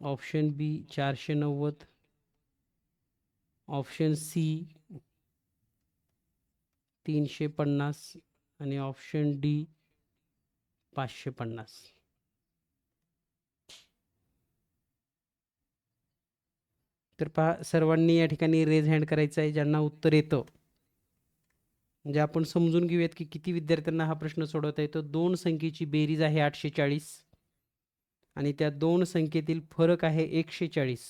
ऑप्शन बी 490, ऑप्शन सी 350 आणि ऑप्शन डी 550. तर पहा, सर्वांनी या ठिकाणी रेज हँड करायचं आहे ज्यांना उत्तर येतं. म्हणजे आपण समजून घेऊयात की किती विद्यार्थ्यांना हा प्रश्न सोडवता येतो. दोन संख्येची बेरीज आहे 840 आणि त्या दोन संख्येतील फरक आहे 140.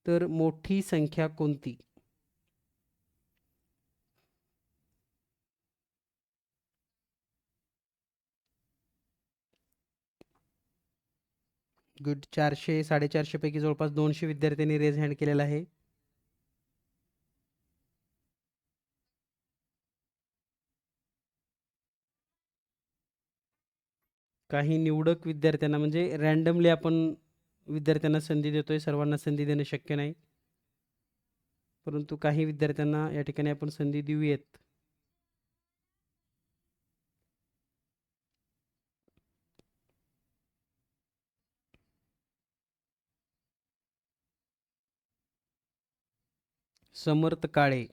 तर मोठी संख्या कोणती? गुड. 400 450 पैकी जवळपास 200 विद्यार्थ्यांनी रेज हँड केलेला आहे. काही निवडक विद्यार्थ्यांना, म्हणजे रँडमली आपण विद्यार्थ्यांना संधी देतोय, सर्वांना संधी देणं शक्य नाही, परंतु काही विद्यार्थ्यांना या ठिकाणी आपण संधी देऊयात. समर्थ काळे.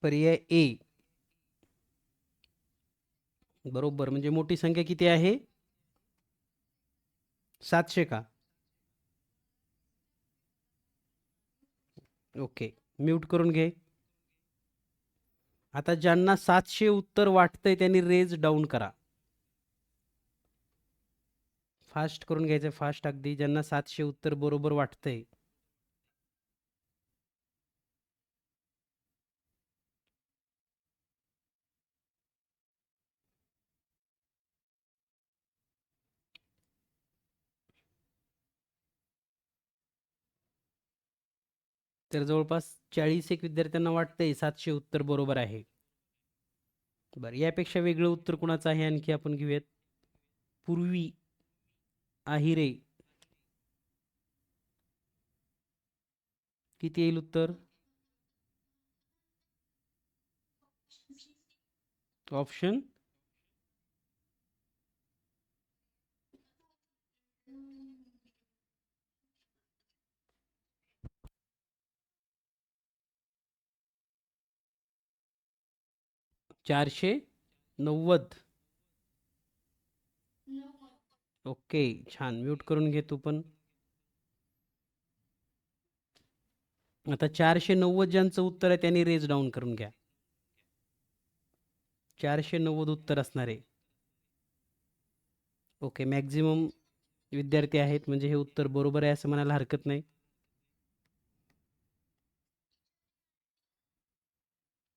पर्याय ए बरोबर. म्हणजे मोठी संख्या किती आहे? 700 का? ओके, म्यूट करून घे. आता ज्यांना 700 उत्तर वाटतंय त्यांनी रेज डाऊन करा. फास्ट करून घ्यायचं, फास्ट अगदी. ज्यांना 700 उत्तर बरोबर वाटतंय तर जवळपास 41 विद्यार्थ्यांना वाटतंय 700 उत्तर बरोबर आहे. बरं, यापेक्षा वेगळं उत्तर कुणाचं आहे आणखी आपण घेऊयात. पूर्वी आहिरे, किती येईल उत्तर? ऑप्शन 490. ओके, छान. म्यूट करून घे तू पण. आता 490 ज्यांचं उत्तर आहे त्यांनी रेज डाऊन करून घ्या. 490 उत्तर असणार आहे. ओके, मॅक्झिमम विद्यार्थी आहेत म्हणजे हे उत्तर बरोबर आहे असं म्हणायला हरकत नाही.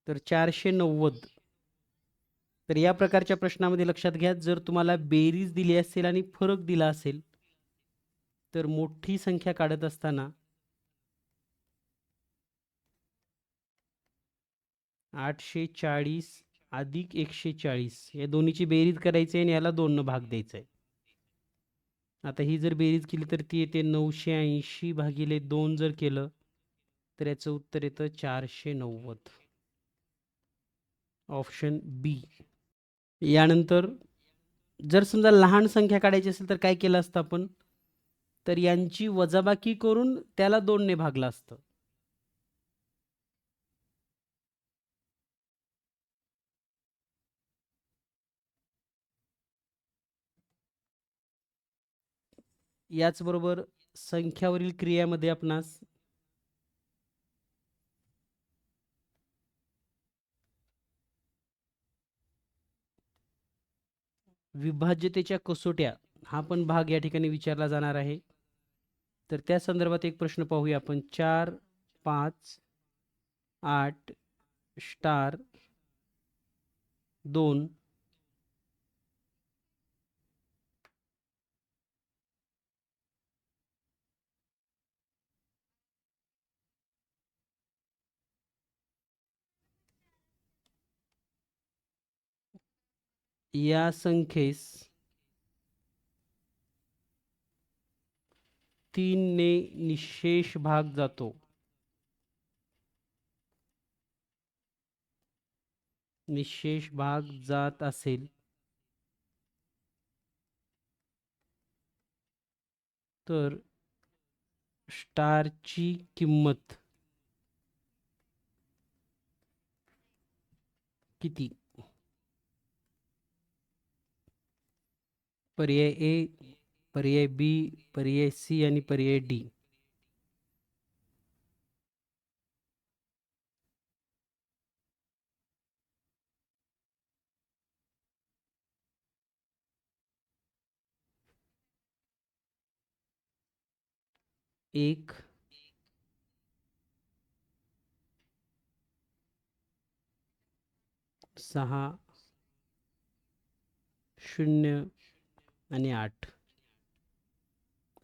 तर 490. तर या प्रकारच्या प्रश्नामध्ये लक्षात घ्या, जर तुम्हाला बेरीज दिली असेल आणि फरक दिला असेल तर मोठी संख्या काढत असताना 840 अधिक 140 या दोन्हीची बेरीज करायची आहे आणि याला 2 न भाग द्यायचा आहे. आता ही जर बेरीज केली तर ती येते 980 भागिले 2 जर केलं तर याचं उत्तर येतं 490. ऑप्शन बी. यानंतर जर समजा लहान संख्या काढायची असेल तर काय केलं असतं आपण? तर यांची वजाबाकी करून त्याला 2 ने भागलं असतं. याचबरोबर संख्यावरील क्रियामध्ये आपणास विभाज्यतेच्या कसोट्या हा पण भाग या ठिकाणी विचारला जाणार आहे. तर त्या संदर्भात एक प्रश्न पाहूया आपण. 4, 5, 8 स्टार 2 या संख्येस 3 ने निशेष भाग जातो. निशेष भाग जात असेल तर स्टारची किंमत किती? पर्याय ए, पर्याय बी, पर्याय सी आणि पर्याय डी. एक, 6, 0 आणि 8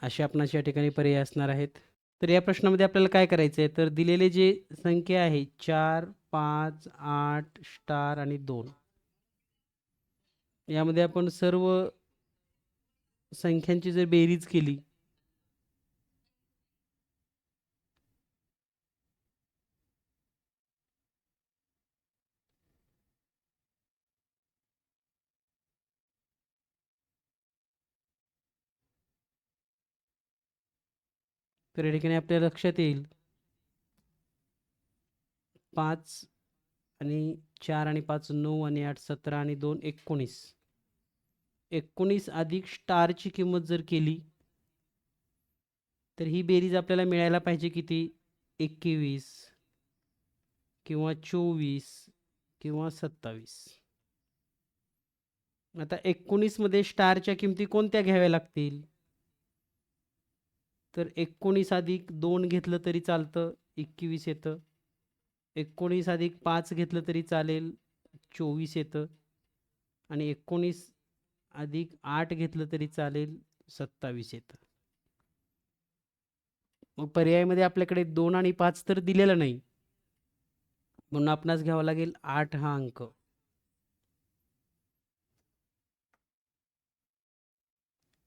असे आपणास या ठिकाणी पर्याय असणार आहेत. तर या प्रश्नामध्ये आपल्याला काय करायचं आहे, तर दिलेले जे संख्या आहे 4, 5, 8 स्टार आणि 2 यामध्ये आपण सर्व संख्यांची जर बेरीज केली तर या ठिकाणी आपल्या लक्षात येईल 5 आणि 4 आणि 5 9 आणि 8 17 आणि 2 19. 19 अधिक स्टारची किंमत जर केली तर ही बेरीज आपल्याला मिळायला पाहिजे किती? 21 किंवा 24 किंवा 27. आता 19 मध्ये स्टारच्या किमती कोणत्या घ्याव्या लागतील? तर 19 अधिक 2 घेतलं तरी चालतं, 21 येतं. 19 अधिक 5 घेतलं तरी चालेल, 24 येतं. आणि 19 अधिक 8 घेतलं तरी चालेल, 27 येतं. मग पर्यायामध्ये आपल्याकडे 2 आणि 5 तर दिलेलं नाही, म्हणून आपणास घ्यावा लागेल 8 हा अंक.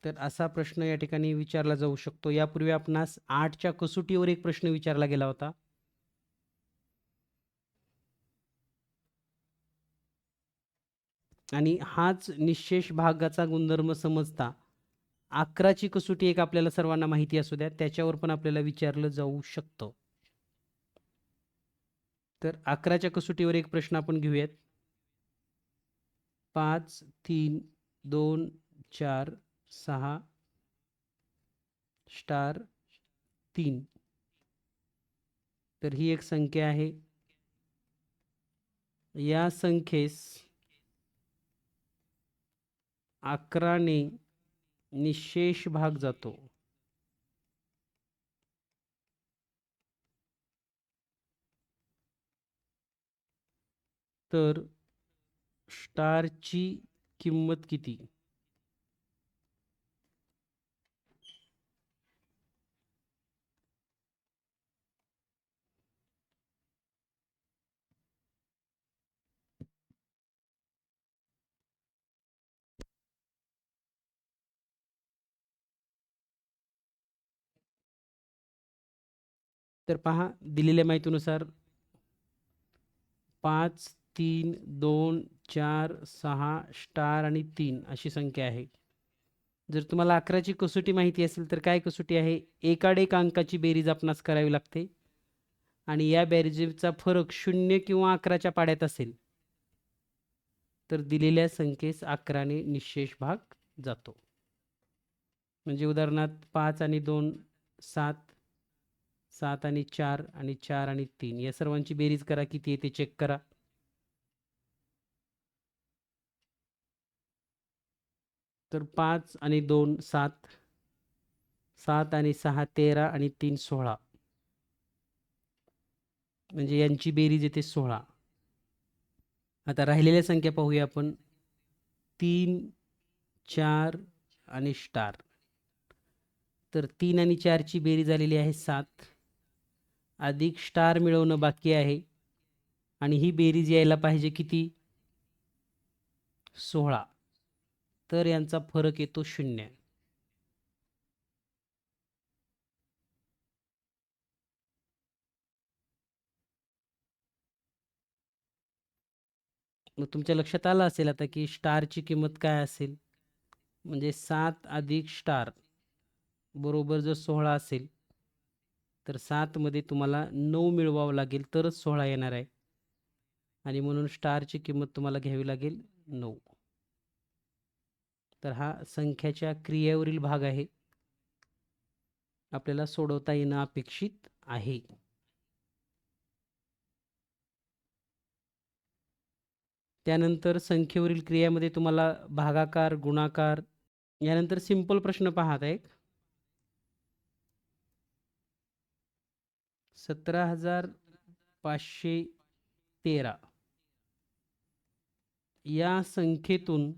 तर असा प्रश्न या ठिकाणी विचारला जाऊ शकतो. यापूर्वी आपणास 8च्या कसोटीवर एक प्रश्न विचारला गेला होता. आणि हाच निःशेष भागाचा गुणधर्म समजता 11ची कसोटी एक आपल्याला सर्वांना माहिती असू द्या, त्याच्यावर पण आपल्याला विचारलं जाऊ शकतं. तर 11च्या कसोटीवर एक प्रश्न आपण घेऊयात. 5 3 2 4 6 स्टार 3. तर ही एक संख्या आहे. या संख्येस 11ने निःशेष भाग जातो. तर स्टारची किंमत किती? तर पहा, दिलेल्या माहितीनुसार 5 3 2 4 6 स्टार आणि 3 अशी संख्या आहे. जर तुम्हाला 11ची कसोटी माहिती असेल तर काय कसोटी आहे? एकाडेक अंकाची बेरीज आपणास करावी लागते आणि या बेरीजचा फरक 0 किंवा 11च्या पाड्यात असेल तर दिलेल्या संख्येस 11ने निःशेष भाग जातो. म्हणजे उदाहरणार्थ 5 आणि 2 7, 7 आणि 4 आणि 4 आणि 3 या सर्वांची बेरीज करा, किती येते चेक करा. तर 5 आणि 2 7, 7 आणि 6 13 आणि 3 16, म्हणजे यांची बेरीज येते 16. आता राहिलेल्या संख्या पाहूया आपण. 3 4 आणि स्टार. तर 3 आणि 4 ची बेरीज झालेली आहे 7, अधिक स्टार मिळवणं बाकी आहे आणि ही बेरीज यायला पाहिजे किती? 16. तर यांचा फरक येतो 0. मग तुमच्या लक्षात आलं असेल आता की स्टारची किंमत काय असेल. म्हणजे 7 अधिक स्टार बरोबर जर 16 असेल तर 7 मध्ये तुम्हाला 9 मिळवावं लागेल तरच 16 येणार आहे. आणि म्हणून स्टारची किंमत तुम्हाला घ्यावी लागेल 9. तर हा संख्याच्या क्रियेवरील भाग आहे, आपल्याला सोडवता येणं अपेक्षित आहे. त्यानंतर संख्येवरील क्रियामध्ये तुम्हाला भागाकार, गुणाकार, यानंतर सिंपल प्रश्न पाहत आहे. 17,513 या संख्येतून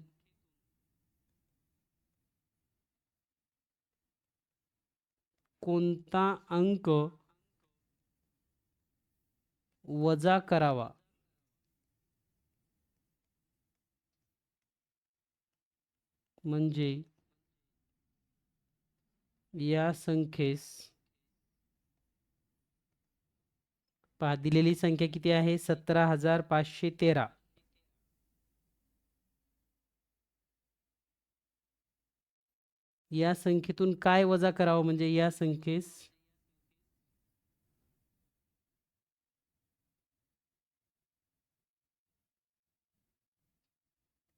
कोणता अंक वजा करावा? म्हणजे या संख्येस पहा, दिलेली संख्या किती आहे? 17,513. या संख्येतून काय वजा करावं? म्हणजे या संख्येस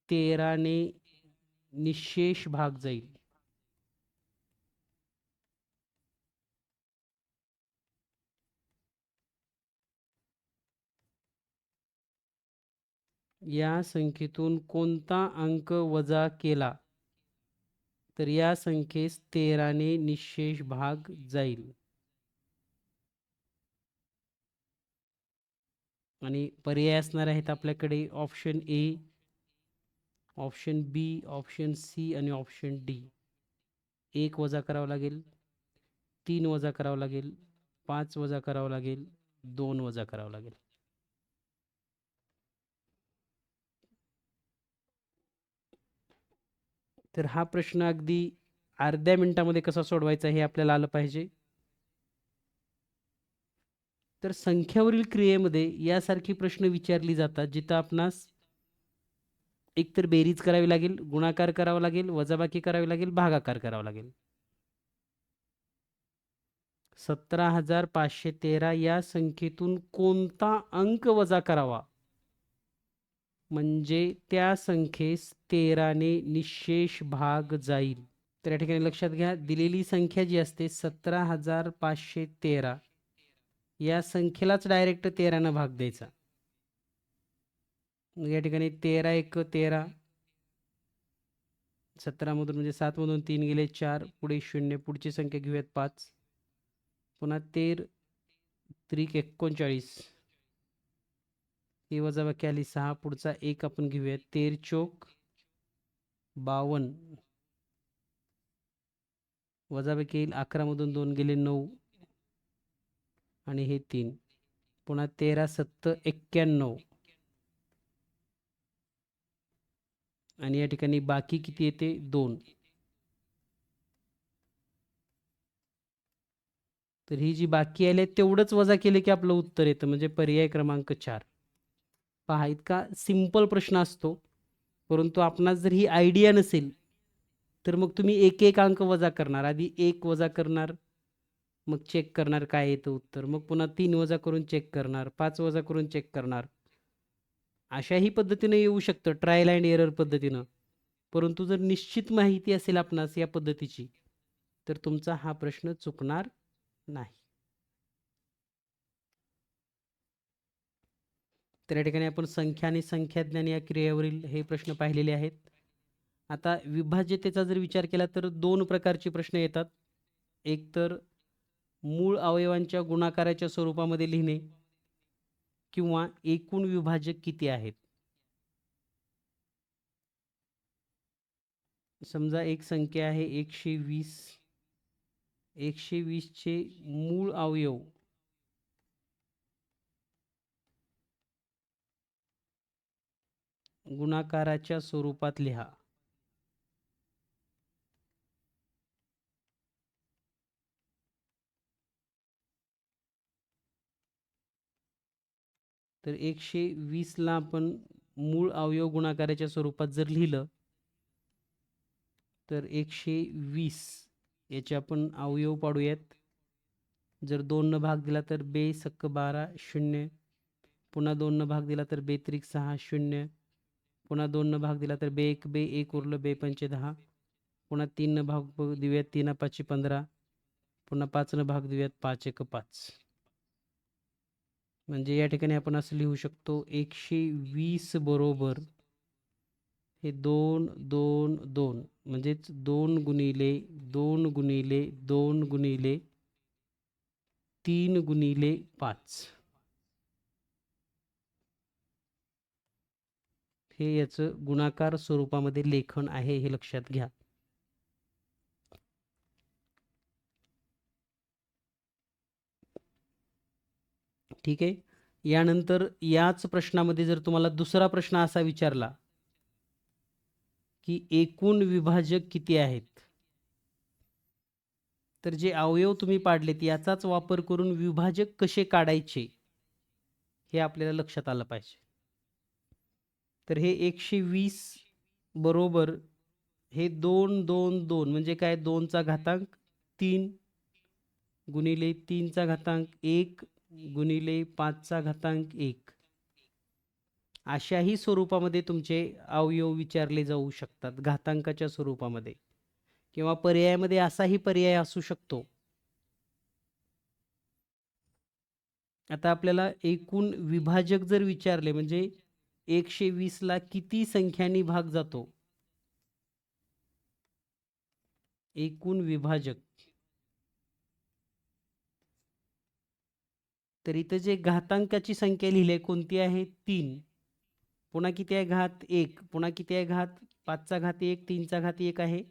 तेराने निःशेष भाग जाईल. या संख्येतून कोणता अंक वजा केला तर या संख्येस 13ने निःशेष भाग जाईल. आणि पर्याय असणार आहेत आपल्याकडे option A, option B, option C आणि ऑप्शन डी. एक वजा करावं लागेल. 3 वजा करावं लागेल, 5 वजा करावं लागेल, 2 वजा करावं लागेल. तर हा प्रश्न अगदी अर्ध्या मिनिटामध्ये कसा सोडवायचा हे आपल्याला आलं पाहिजे. तर संख्यावरील क्रियेमध्ये यासारखी प्रश्न विचारली जातात जिथं आपणास एकतर बेरीज करावी लागेल, गुणाकार करावा लागेल, वजाबाकी करावी लागेल, भागाकार करावा लागेल. 17,513 या संख्येतून कोणता अंक वजा करावा म्हणजे त्या संख्येस 13 ने निशेष भाग जाईल. तर या ठिकाणी लक्षात घ्या, दिलेली संख्या जी असते 17,513 या संख्येलाच डायरेक्ट 13 ने भाग द्यायचा. मग या ठिकाणी 13 एक 13, 17 मधून म्हणजे 7 मधून 3 गेले 4, पुढे 0, पुढची संख्या घेऊयात 5, पुन्हा 13 त्रिक 39, ही वजाबाकी आली 6, पुढचा 1 आपण घेऊयात 13 चोक 52, वजाबाकी येईल 11 मधून 2 गेले 9 आणि हे 3, पुन्हा 13 7 91 आणि या ठिकाणी बाकी किती येते 2. तर ही जी बाकी आले तेवढंच वजा केले की आपलं उत्तर येतं म्हणजे पर्याय क्रमांक 4. पहा इतका सिंपल प्रश्न असतो, परंतु आपणास जर ही आयडिया नसेल तर मग तुम्ही एक एक अंक वजा करणार. आधी 1 वजा करणार, मग चेक करणार काय येतं उत्तर, मग पुन्हा 3 वजा करून चेक करणार, 5 वजा करून चेक करणार. अशाही पद्धतीने येऊ शकतं, ट्रायल अँड एरर पद्धतीनं. परंतु जर निश्चित माहिती असेल आपणास या पद्धतीची तर तुमचा हा प्रश्न चुकणार नाही. तर या ठिकाणी आपण संख्या आणि संख्याज्ञान या क्रियेवरील हे प्रश्न पाहिलेले आहेत. आता विभाज्यतेचा जर विचार केला तर 2 प्रकारचे प्रश्न येतात. एक तर मूळ अवयवांच्या गुणाकाराच्या स्वरूपामध्ये लिहिणे किंवा एकूण विभाजक किती आहेत. समजा एक संख्या आहे 120, 120 चे मूळ अवयव गुणाकाराच्या स्वरूपात लिहा. तर 120 ला आपण मूळ अवयव गुणाकाराच्या स्वरूपात जर लिहिलं तर 120 याचे आपण अवयव पाडूयात. जर 2 न भाग दिला तर बे सक्क 12 0, पुन्हा 2 न भाग दिला तर बे त्रिक 6 0, पुन्हा 2 न भाग दिला तर बे 1 उरलं, बे पंचे 10, पुन्हा 3 न भाग देऊयात 3 5 15, पुन्हा 5 न भाग देऊयात 5 1 5. म्हणजे या ठिकाणी आपण असं लिहू शकतो 120 बरोबर हे 2 2 2 म्हणजेच 2 गुणिले 2 गुणिले 2 गुणिले 3 गुणिले 5 हे याचं गुणाकार स्वरूपामध्ये लेखन आहे हे लक्षात घ्या. ठीक आहे. यानंतर याच प्रश्नामध्ये जर तुम्हाला दुसरा प्रश्न असा विचारला की एकूण विभाजक किती आहेत, तर जे अवयव तुम्ही पाडलेत याचाच वापर करून विभाजक कसे काढायचे हे आपल्याला लक्षात आलं पाहिजे. तर हे 120 बरोबर हे 2 2 2 म्हणजे काय 2 चा घातांक 3 गुणिले 3 चा घातांक 1 गुणिले 5 चा घातांक 1 अशाही स्वरूपामध्ये तुमचे अवयव विचारले जाऊ शकतात घातांकाच्या स्वरूपामध्ये, किंवा पर्यायामध्ये असाही पर्याय असू शकतो. आता आपल्याला एकूण विभाजक जर विचारले म्हणजे 120 ला किती संख्यांनी भाग जातो, एकूण विभाजक, तर इथं जे घातांकाची संख्या लिहिली आहे कोणती आहे 3, पुन्हा किती आहे घात 1, पुन्हा किती आहे घात 5 चा घात 1, 3 चा घात 1 आहे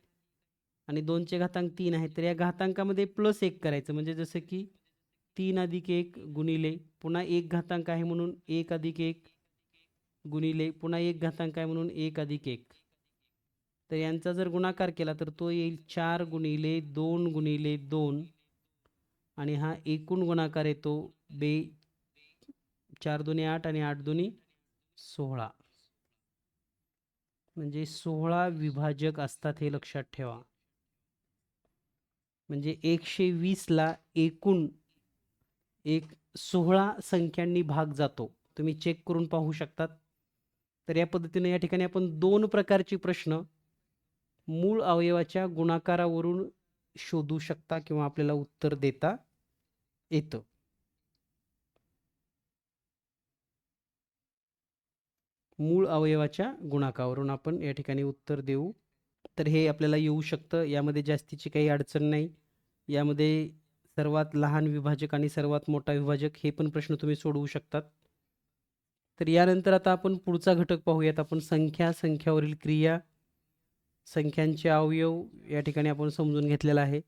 आणि 2चे घातांक 3 आहे, तर या घातांकामध्ये प्लस 1 करायचं. म्हणजे जसं की 3 अधिक 1 गुणिले पुन्हा 1 घातांक आहे म्हणून 1 अधिक 1 गुणिले पुन्हा 1 घातांक आहे म्हणून 1 अधिक 1. तर यांचा जर गुणाकार केला तर तो येईल 4 गुणिले 2 गुणिले 2 आणि हा एकूण गुणाकार येतो 4 दुनी 8 आणि 8 दुनी 16. म्हणजे 16 विभाजक असतात हे लक्षात ठेवा. म्हणजे 120ला एकूण 16 संख्यांनी भाग जातो. तुम्ही चेक करून पाहू शकतात. तर या पद्धतीने या ठिकाणी आपण 2 प्रकारचे प्रश्न मूळ अवयवाच्या गुणाकारावरून शोधू शकता किंवा आपल्याला उत्तर देता येतं. मूळ अवयवाच्या गुणाकारावरून आपण या ठिकाणी उत्तर देऊ. तर हे आपल्याला येऊ शकतं. यामध्ये जास्तीची काही अडचण नाही. यामध्ये सर्वात लहान विभाजक आणि सर्वात मोठा विभाजक हे पण प्रश्न तुम्ही सोडवू शकतात. तर यानंतर आता आपण पुढचा घटक पाहूयात. आपण संख्यावरील क्रिया, संख्यांचे अवयव या ठिकाणी आपण समजून घेतलेला आहे.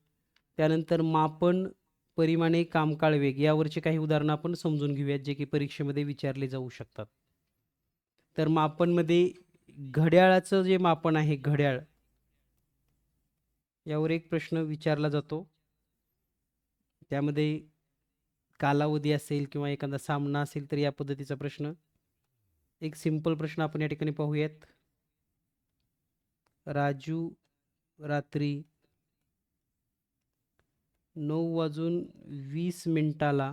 त्यानंतर मापन, परिमाणे, कामकाळ, वेग यावरचे काही उदाहरणं आपण समजून घेऊयात, जे की परीक्षेमध्ये विचारले जाऊ शकतात. तर मापनमध्ये घड्याळाचं जे मापन आहे, घड्याळ, यावर एक प्रश्न विचारला जातो. त्यामध्ये कालावधी असेल किंवा एखादा सामना असेल तर या पद्धतीचा प्रश्न. एक सिंपल प्रश्न आपण या ठिकाणी पाहूयात. राजू रात्री 9:20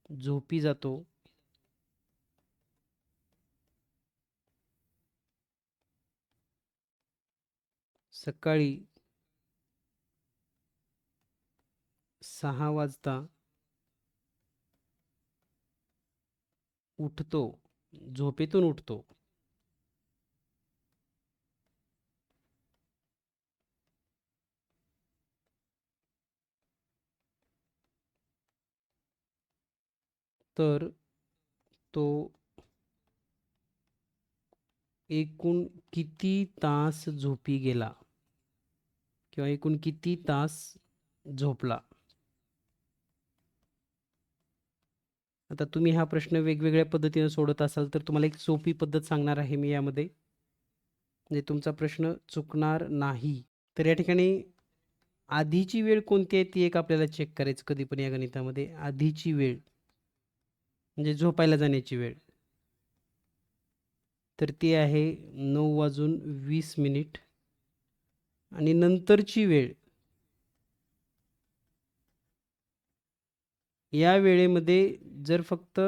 झोपी जातो. सकाळी 6 वाजता उठतो, झोपेतून उठतो. तर तो एकूण किती तास झोपी गेला किंवा एकूण किती तास झोपला. आता तुम्ही हा प्रश्न वेगवेगळ्या पद्धतीने सोडत असाल तर तुम्हाला एक सोपी पद्धत सांगणार आहे मी यामध्ये, म्हणजे तुमचा प्रश्न चुकणार नाही. तर या ठिकाणी आधीची वेळ कोणती आहे ती एक आपल्याला चेक करायचं कधी पण या गणितामध्ये. आधीची वेळ म्हणजे झोपायला जाण्याची वेळ, तर ती आहे 9:20 आणि नंतरची वेळ, या वेळेमध्ये जर फक्त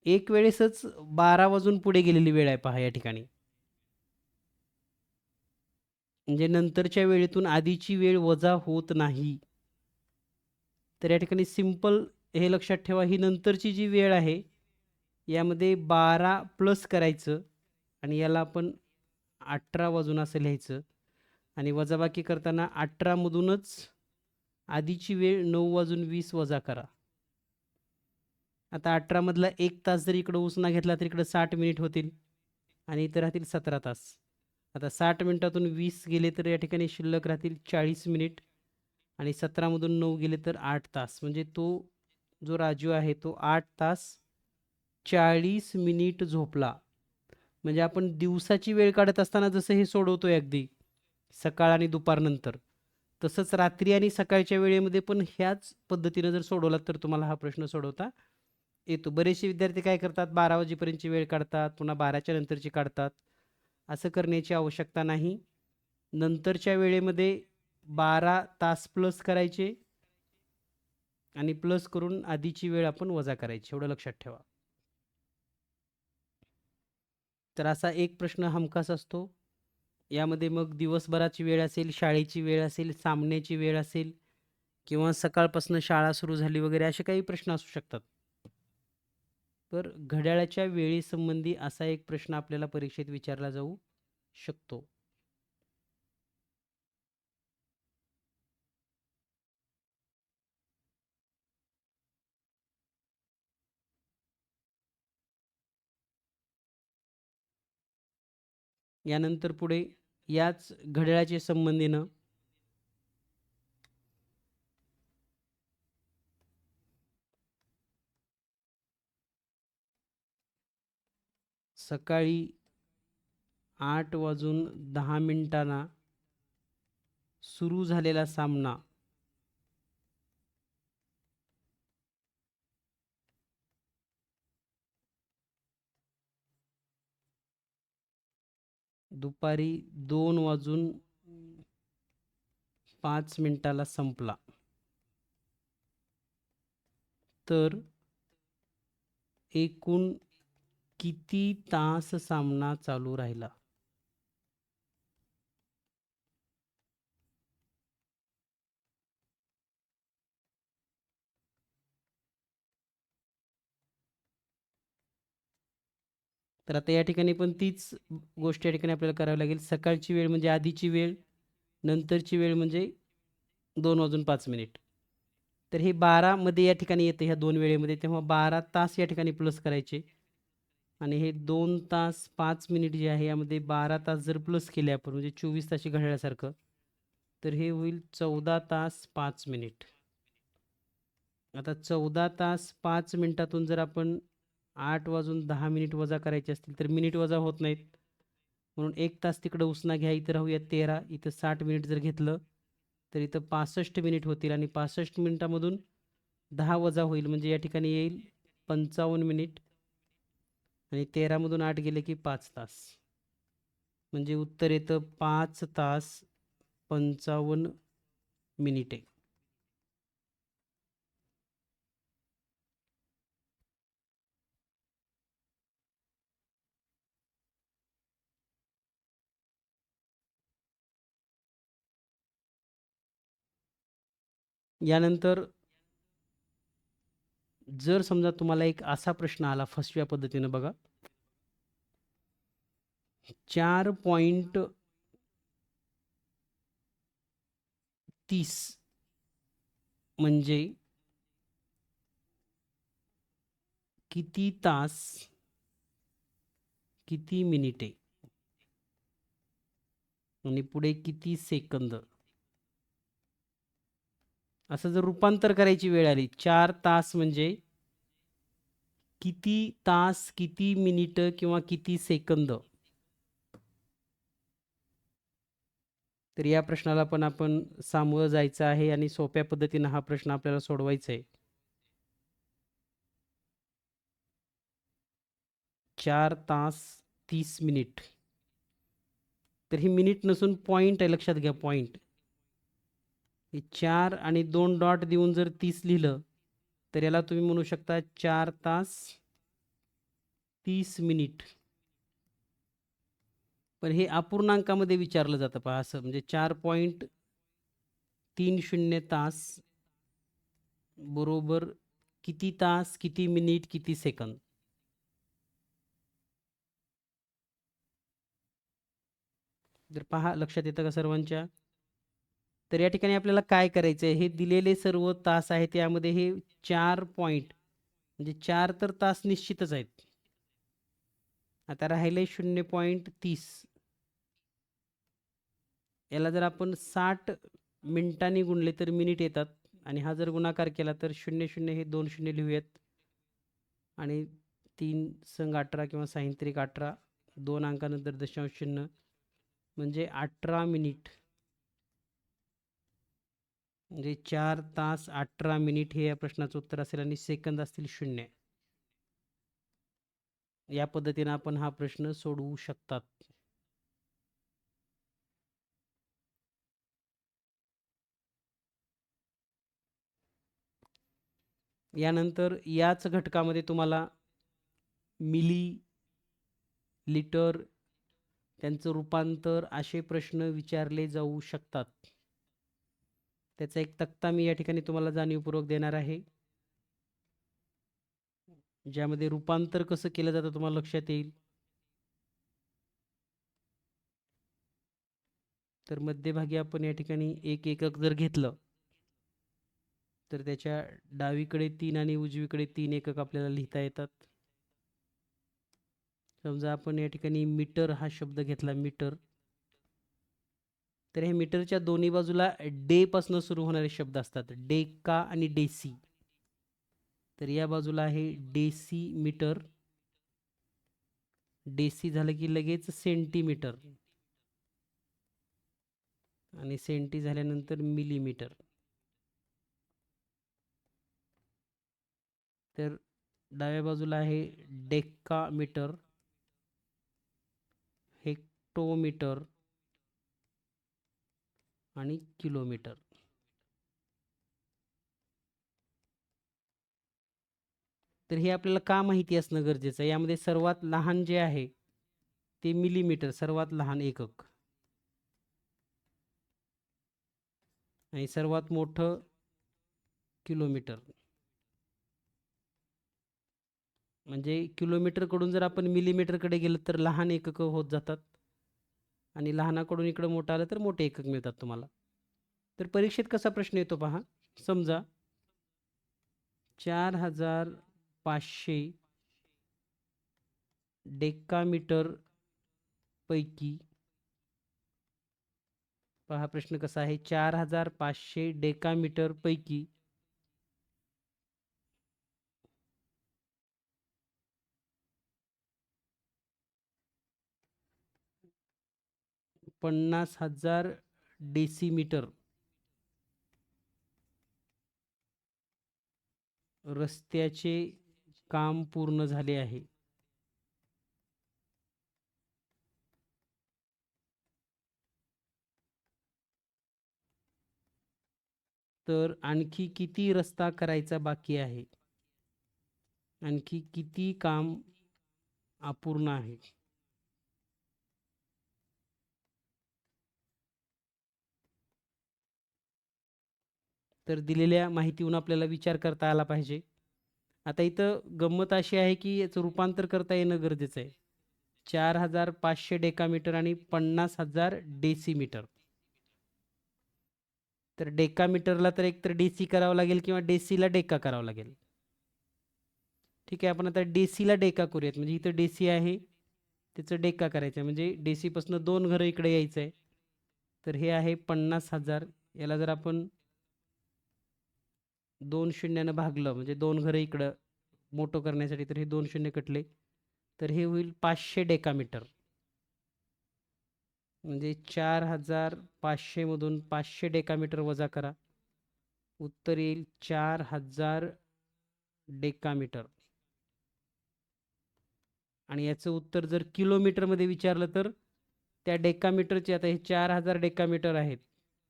एक वेळेसच 12 वाजून पुढे गेलेली वेळ आहे पहा या ठिकाणी. म्हणजे नंतरच्या वेळेतून आधीची वेळ वजा होत नाही. तर या ठिकाणी सिंपल हे लक्षात ठेवा, ही नंतरची जी वेळ आहे यामध्ये 12 प्लस करायचं आणि याला आपण 18 वाजून असं लिहायचं आणि वजाबाकी करताना 18 मधूनच आधीची वेळ 9:20 वजा करा. आता 18 मधला 1 तास जर इकडं उसना घेतला तर इकडं 60 मिनिट होतील आणि इथं राहतील 17 तास. आता 60 मिनिटातून 20 गेले तर या ठिकाणी शिल्लक राहतील 40 मिनिट आणि 17 मधून 9 गेले तर 8 तास. म्हणजे तो जो राजू आहे तो 8 तास 40 मिनिट झोपला. म्हणजे आपण दिवसाची वेळ काढत असताना जसं हे सोडवतोय अगदी सकाळ आणि दुपारनंतर, तसंच रात्री आणि सकाळच्या वेळेमध्ये पण ह्याच पद्धतीनं जर सोडवला तर तुम्हाला हा प्रश्न सोडवता येतो. बरेचसे विद्यार्थी काय करतात, 12 वाजेपर्यंतची वेळ काढतात, पुन्हा 12च्या नंतरची काढतात. असं करण्याची आवश्यकता नाही. नंतरच्या वेळेमध्ये 12 तास प्लस करायचे आणि प्लस करून आधीची वेळ आपण वजा करायची, एवढं लक्षात ठेवा. तर असा एक प्रश्न हमखास असतो. यामध्ये मग दिवसभराची वेळ असेल, शाळेची वेळ असेल, सामन्याची वेळ असेल किंवा सकाळपासून शाळा सुरू झाली वगैरे असे काही प्रश्न असू शकतात. तर घड्याळाच्या वेळेसंबंधी असा एक प्रश्न आपल्याला परीक्षेत विचारला जाऊ शकतो. यानंतर पुढे याच घड्याळाच्या संबंधीनं सकाळी 8:10 सुरू झालेला सामना दुपारी 2:05 संपला, तर एकूण किती तास सामना चालू राहिला? तर आता या ठिकाणी पण तीच गोष्ट या ठिकाणी आपल्याला करावी लागेल. सकाळची वेळ म्हणजे आधीची वेळ, नंतरची वेळ म्हणजे 2:05. तर हे 12 मध्ये या ठिकाणी येते ह्या दोन वेळेमध्ये, तेव्हा 12 तास या ठिकाणी प्लस करायचे. आणि हे 2 तास 5 मिनिट जे आहे यामध्ये 12 तास जर प्लस केले आपण, म्हणजे 24 ताशी घड्याळासारखं, तर हे होईल 14 तास 5 मिनिट. आता 14 तास 5 मिनिटातून जर आपण 8:10 वजा करायचे असतील तर मिनिट वजा होत नाहीत, म्हणून 1 तास तिकडं उसना घ्या, इथं राहूया 13, इथं 60 मिनिट जर घेतलं तर इथं 65 मिनिट होतील, आणि 65 मिनिटामधून 10 वजा होईल म्हणजे या ठिकाणी येईल 55 मिनिट, आणि 13 मधून 8 गेले की 5 तास, म्हणजे उत्तर येतं 5 तास 55 मिनिटे. यानंतर जर समजा तुम्हाला एक असा प्रश्न आला फसव्या पद्धतीनं, बघा, 4:30 म्हणजे किती तास किती मिनिटे आणि पुढे किती सेकंद, असं जर रूपांतर करायची वेळ आली, 4 तास म्हणजे किती तास किती मिनिटं किंवा किती सेकंद, तर या प्रश्नाला पण आपण सामोरं जायचं आहे आणि सोप्या पद्धतीनं हा प्रश्न आपल्याला सोडवायचा आहे. 4 तास 30 मिनिट, तर ही मिनिट नसून पॉईंट आहे, लक्षात घ्या, पॉईंट. हे 4 आणि 2 डॉट देऊन जर 30 लिहिलं तर याला तुम्ही म्हणू शकता 4 तास 30 मिनिट. पण हे अपूर्णांकामध्ये विचारलं जातं, पहा, असं म्हणजे 4.30 तास बरोबर किती तास किती मिनिट किती सेकंद. तर पहा, लक्षात येतं का सर्वांच्या? तर या ठिकाणी आपल्याला काय करायचं आहे, हे दिलेले सर्व तास आहेत, यामध्ये हे 4 पॉईंट म्हणजे 4 तर तास निश्चितच आहेत. आता राहिले 0.30, याला जर आपण 60 मिनिटांनी गुणले तर मिनिट येतात, आणि हा जर गुणाकार केला तर 00 हे 2 शून्य लिहूयात, आणि 3 संग 18 किंवा 6 18, 2 अंकानंतर दशांश चिन्ह, म्हणजे 18 मिनिट, म्हणजे 4 तास 18 मिनिट हे या प्रश्नाचं उत्तर असेल, आणि सेकंद असतील 0. या पद्धतीने आपण हा प्रश्न सोडवू शकतात. यानंतर याच घटकामध्ये तुम्हाला मिली, लिटर, त्यांचं रूपांतर असे प्रश्न विचारले जाऊ शकतात. त्याचा एक तक्ता मी या ठिकाणी तुम्हाला जाणीवपूर्वक देणार आहे, ज्यामध्ये रूपांतर कसं केलं जातं तुम्हाला लक्षात येईल. तर मध्यभागी आपण या ठिकाणी एक एकक जर घेतलं तर त्याच्या डावीकडे 3 आणि उजवीकडे 3 एकक आपल्याला लिहिता येतात. समजा आपण या ठिकाणी मीटर हा शब्द घेतला, मीटर. तर हे मीटरच्या दोन्ही बाजूला डे पासून सुरू होणारे शब्द असतात, डेका आणि डेसी. तर या बाजूला आहे डेसी मीटर. डेसी झालं की लगेच सेंटीमीटर, आणि सेंटी झाल्यानंतर मिलीमीटर. तर डाव्या बाजूला आहे डेकामीटर, हेक्टोमीटर आणि किलोमीटर. तर हे आपल्याला का माहिती असणं गरजेचं आहे? यामध्ये सर्वात लहान जे आहे ते मिलीमीटर, सर्वात लहान एकक, आणि सर्वात मोठं किलोमीटर. म्हणजे किलोमीटरकडून जर आपण मिलीमीटरकडे गेलो तर लहान एकक होत जातात, आणि लहानाकडून इकडे मोठं आलं तर मोठे एकक मिळतात तुम्हाला. तर परीक्षेत कसा प्रश्न येतो पहा. समजा 4500 डेकामीटर पैकी, पहा प्रश्न कसा आहे, 4500 डेकामीटर पैकी 50,000 डेसिमीटर रस्त्याचे काम पूर्ण झाले आहे. तर आणखी किती रस्ता करायचा बाकी आहे? आणखी किती काम अपूर्ण आहे? तर दिलेल्या माहितीहून आपल्याला विचार करता आला पाहिजे. आता इथं गंमत अशी आहे की याचं रूपांतर करता येणं गरजेचं आहे. 4500 डेकामीटर आणि 50,000 डेसिमीटर. तर डेकामीटरला तर एकतर डेसी करावं लागेल किंवा डेसीला डेका करावं लागेल. ठीक आहे, आपण आता डेसीला डेका करूयात. म्हणजे इथं डेसी आहे, त्याचं डेका करायचं आहे, म्हणजे डेसीपासून 2 घरं इकडे यायचं आहे. तर हे आहे 50,000. याला जर आपण 2 शून्यानं भागलं, म्हणजे 2 घरं इकडं मोठं करण्यासाठी, तर हे 2 शून्य कटले, तर हे होईल 500 डेकामीटर. म्हणजे 4500 मधून 500 डेकामीटर वजा करा, उत्तर येईल 4000 डेकामीटर. आणि याचं उत्तर जर किलोमीटरमध्ये विचारलं तर त्या डेकामीटरचे, आता हे 4000 डेकामीटर आहेत,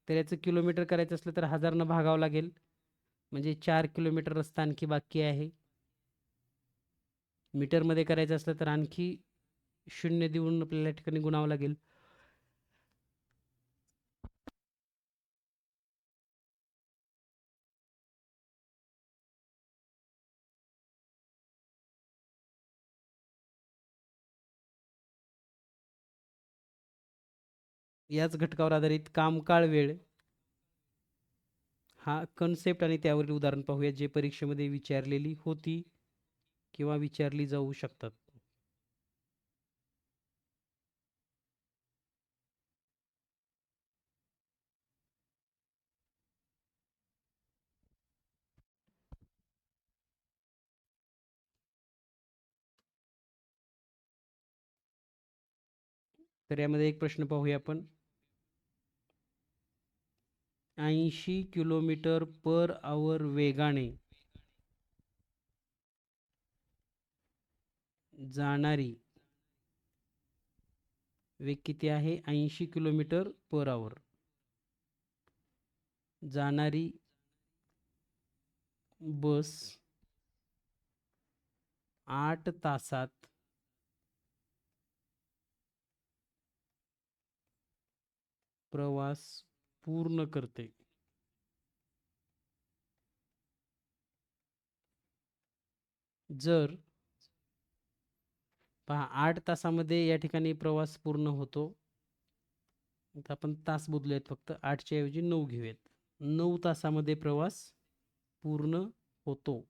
तर याचं किलोमीटर करायचं असलं तर 1000 भागावं लागेल, म्हणजे 4 किलोमीटर रस्ता आणखी बाकी आहे. मीटरमध्ये करायचं असलं तर आणखी 0 देऊन आपल्याला या ठिकाणी गुणावं लागेल. याच घटकावर आधारित कामकाळ वेळ हा कन्सेप्ट आणि त्यावरील उदाहरण पाहूया, जे परीक्षेमध्ये विचारलेली होती किंवा विचारली जाऊ शकतात. तर यामध्ये एक प्रश्न पाहूया आपण. 80 किलोमीटर पर आवर वेगाने जाणारी, वेग किती आहे? 80 किलोमीटर पर आवर जाणारी बस 8 तासात प्रवास पूर्ण करते. जर, पहा 8 तासामध्ये या ठिकाणी प्रवास पूर्ण होतो. आता आपण तास बदलूयात, फक्त 8च्या ऐवजी 9 घेऊयात. 9 तासामध्ये प्रवास पूर्ण होतो.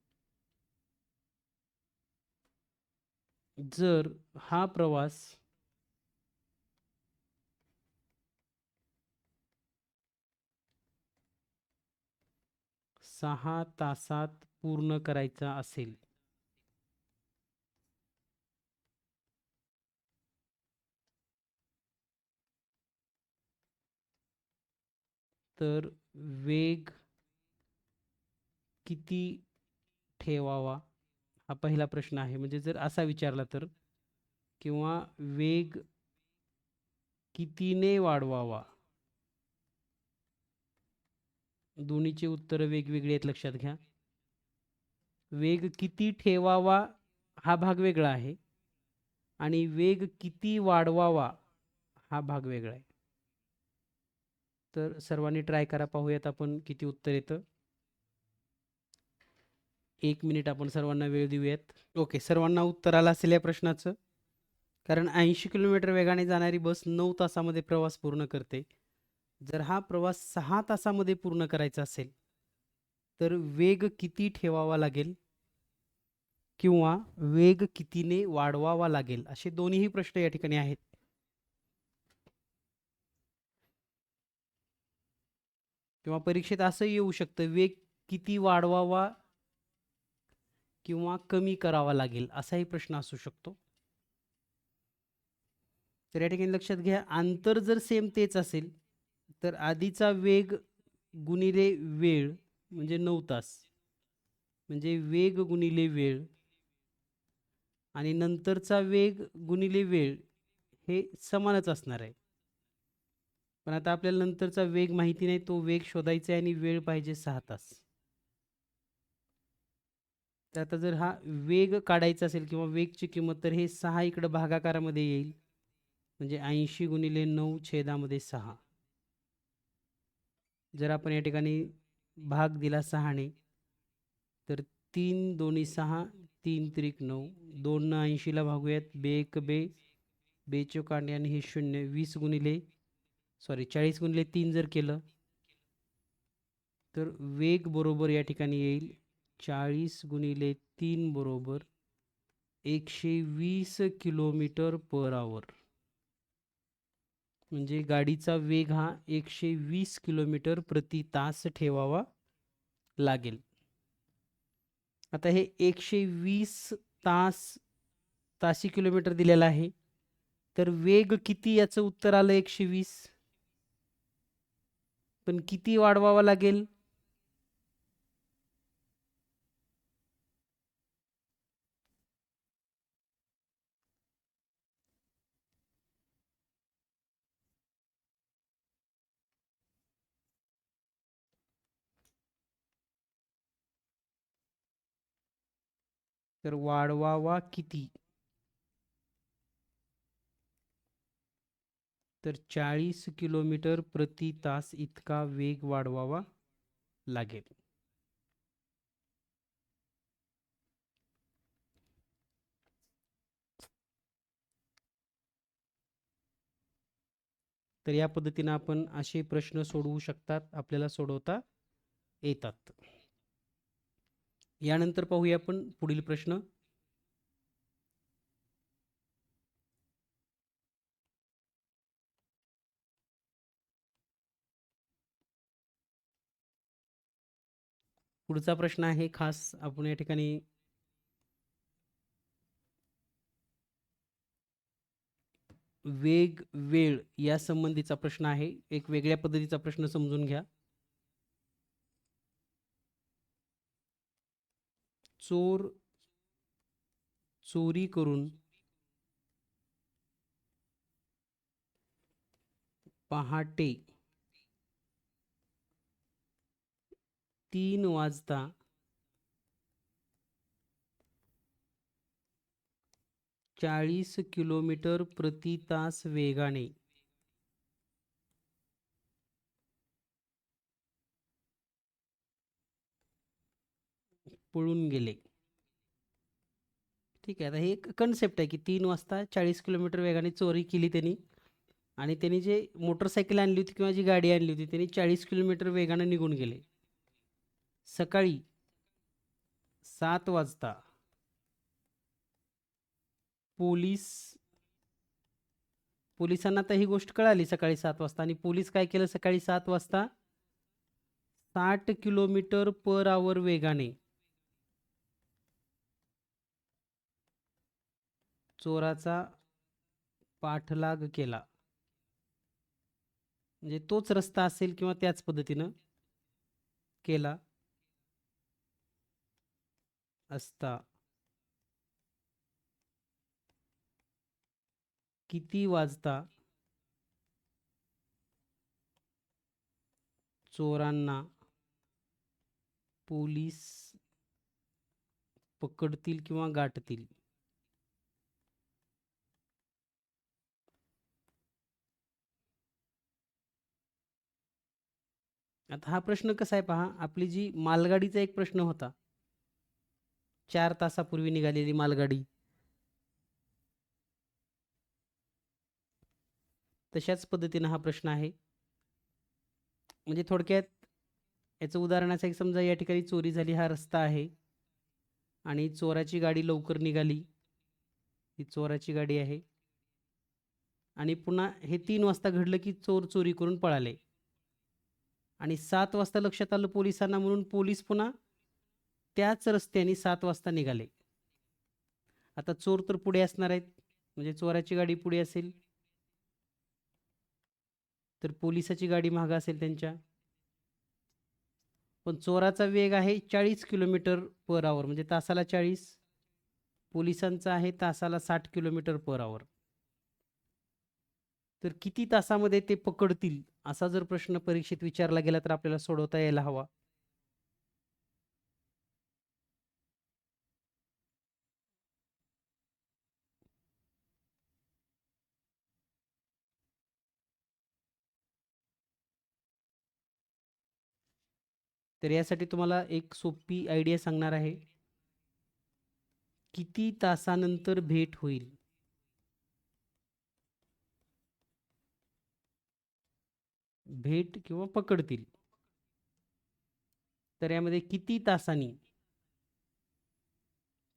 जर हा प्रवास 6 तासात पूर्ण करायचा असेल तर वेग किती ठेवावा, हा पहिला प्रश्न आहे. म्हणजे जर असा विचारला तर, किंवा वेग कितीने वाढवावा, दोन्हीचे उत्तर वेगवेगळे आहेत, लक्षात घ्या. वेग किती ठेवावा हा भाग वेगळा आहे आणि वेग किती वाढवावा हा भाग वेगळा आहे. तर सर्वांनी ट्राय करा, पाहूयात आपण किती उत्तर येतं. 1 मिनिट आपण सर्वांना वेळ देऊयात. ओके, सर्वांना उत्तर आलं असेल या प्रश्नाचं. कारण 80 किलोमीटर वेगाने जाणारी बस 9 तासामध्ये प्रवास पूर्ण करते. जर हा प्रवास 6 तासामध्ये पूर्ण करायचा असेल तर वेग किती ठेवावा लागेल किंवा वेग कितीने वाढवावा लागेल, असे दोन्हीही प्रश्न या ठिकाणी आहेत. किंवा परीक्षेत असं येऊ शकतं, वेग किती वाढवावा किंवा कमी करावा लागेल, असाही प्रश्न असू शकतो. तर या ठिकाणी लक्षात घ्या, अंतर जर सेम तेच असेल तर आधीचा वेग गुणिले वेळ म्हणजे 9 तास, म्हणजे वेग गुणिले वेळ, आणि नंतरचा वेग गुणिले वेळ हे समानच असणार आहे. पण आता आपल्याला नंतरचा वेग माहिती नाही, तो वेग शोधायचा आहे आणि वेळ पाहिजे 6 तास. तर आता जर हा वेग काढायचा असेल किंवा वेगची किंमत, तर हे 6 इकडं भागाकारामध्ये येईल, म्हणजे 80 गुणिले 9 छेदामध्ये 6. जर आपण या ठिकाणी भाग दिला 6ने, तर 3 दोन्ही 6, 3 त्रिक 9, 2 80ला भागूयात, बे एक बे, बेचोक आणि हे 0, 20 गुणिले 40 गुणिले 3 जर केलं तर वेग बरोबर या ठिकाणी येईल 40 गुणिले 3 बरोबर 120 किलोमीटर पर आवर. म्हणजे गाडीचा वेग हा 120 किलोमीटर प्रति तास ठेवावा लागेल. आता हे 120 तास ताशी किलोमीटर दिलेला आहे, तर वेग किती याचं उत्तर आलं 120. पण किती वाढवावा लागेल, तर वाढवावा किती, तर 40 किलोमीटर प्रति तास इतका वेग वाढवावा लागेल. तर या पद्धतीने आपण असे प्रश्न सोडवू शकतात, आपल्याला सोडवता येतात. यानंतर पाहूया आपण पुढील प्रश्न. पुढचा प्रश्न आहे खास आपण या ठिकाणी वेग वेळ या संबंधीचा प्रश्न आहे. एक वेगळ्या पद्धतीचा प्रश्न समजून घ्या. चोर चोरी करून पहाटे 3 वाजता 40 किलोमीटर प्रति तास वेगाने पळून गेले. ठीक आहे, आता हे एक कन्सेप्ट आहे की 3 वाजता 40 किलोमीटर वेगाने चोरी केली त्यांनी, आणि त्यांनी जे मोटरसायकल आणली होती किंवा जी गाडी आणली होती त्यांनी 40 किलोमीटर वेगाने निघून गेले. सकाळी 7 वाजता पोलिसांना तर ही गोष्ट कळाली सकाळी 7 वाजता, आणि पोलीस काय केलं, सकाळी 7 वाजता 60 किलोमीटर पर आवर वेगाने चोराचा पाठलाग केला. म्हणजे तोच रस्ता असेल किंवा त्याच पद्धतीनं केला असता किती वाजता चोरांना पोलीस पकडतील किंवा गाठतील? आता हा प्रश्न कसा आहे पहा, आपली जी मालगाडीचा एक प्रश्न होता, 4 तासापूर्वी निघालेली मालगाडी, तशाच पद्धतीनं हा प्रश्न आहे. म्हणजे थोडक्यात याचं उदाहरण असं, एक समजा या ठिकाणी चोरी झाली, हा रस्ता आहे आणि चोराची गाडी लवकर निघाली, ही चोराची गाडी आहे, आणि पुन्हा हे 3 वाजता घडलं की चोर चोरी करून पळाले, आणि 7 वाजता लक्षात आलं पोलिसांना, म्हणून पोलीस पुन्हा त्याच रस्त्याने 7 वाजता निघाले. आता चोर तर पुढे असणार आहेत, म्हणजे चोराची गाडी पुढे असेल, तर पोलिसाची गाडी मागं असेल त्यांच्या. पण चोराचा वेग आहे 40 किलोमीटर पर आवर, म्हणजे तासाला 40. पोलिसांचा आहे तासाला 60 किलोमीटर पर आवर. तर किती तासामध्ये ते पकडतील, असा जर प्रश्न परीक्षेत विचारला गेला तर आपल्याला सोडवता यायला हवा. तर यासाठी तुम्हाला एक सोपी आयडिया सांगणार आहे. किती तासानंतर भेट होईल? भेट किंवा पकडतील, तर यामध्ये किती तासांनी?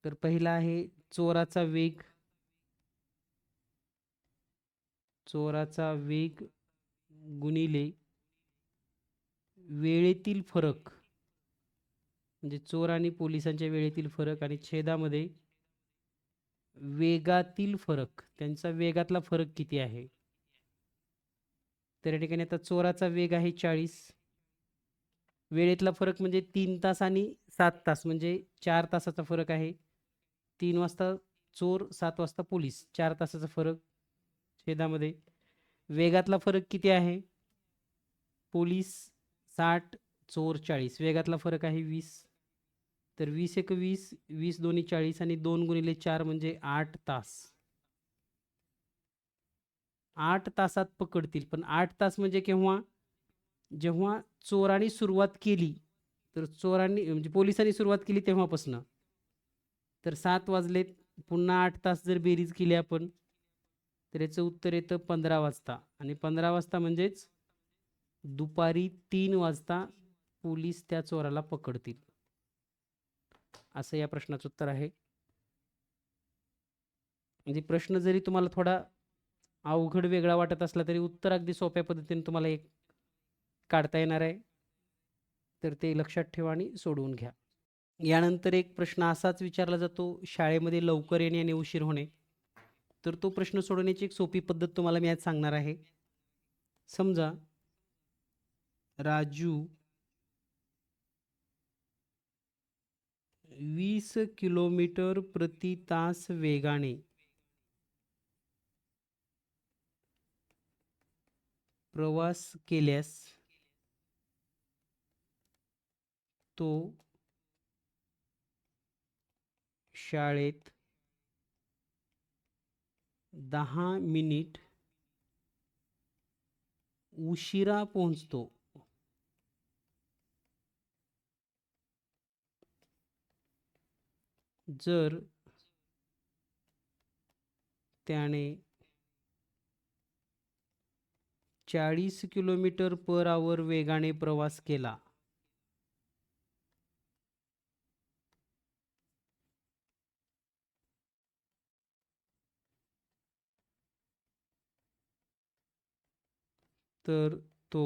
तर पहिला आहे चोराचा वेग. चोराचा वेग गुणिले वेळेतील फरक, म्हणजे चोर आणि पोलिसांच्या वेळेतील फरक, आणि छेदामध्ये वेगातील फरक, त्यांचा वेगातला फरक किती आहे. तर या ठिकाणी आता चोराचा वेग आहे 40, वेळेतला फरक म्हणजे 3 तास आणि 7 तास, म्हणजे 4 तासाचा फरक आहे. 3 वाजता चोर, 7 वाजता पोलीस, 4 तासाचा फरक छेदामध्ये. वेगातला फरक किती आहे? पोलीस 60, चोर 40, वेगातला फरक आहे 20. तर 20 एक 20, 20 दोन्ही 40, आणि 2 गुणिले 4 म्हणजे 8 तास. 8 तासात पकडतील. पण 8 तास म्हणजे केव्हा? जेव्हा चोरांनी सुरुवात केली, तर चोरांनी म्हणजे पोलिसांनी सुरुवात केली तेव्हापासनं. तर 7 वाजलेत, पुन्हा 8 तास जर बेरीज केली आपण, तर याचं उत्तर येतं 15 वाजता, आणि 15 वाजता म्हणजेच दुपारी 3 वाजता पोलीस त्या चोराला पकडतील, असं या प्रश्नाचं उत्तर आहे. म्हणजे प्रश्न जरी तुम्हाला थोडा अवघड वेगळा वाटत असला तरी उत्तर अगदी सोप्या पद्धतीने तुम्हाला एक काढता येणार आहे. तर ते लक्षात ठेवा आणि सोडवून घ्या. यानंतर एक प्रश्न असाच विचारला जातो, शाळेमध्ये लवकर येणे आणि उशीर होणे. तर तो प्रश्न सोडवण्याची एक सोपी पद्धत तुम्हाला मी आज सांगणार आहे. समजा राजू 20 किलोमीटर प्रति तास वेगाने प्रवास केल्यास तो शाळेत 10 मिनिट उशिरा पोहोचतो. जर त्याने 40 किलोमीटर पर आवर वेगाने प्रवास केला, तर तो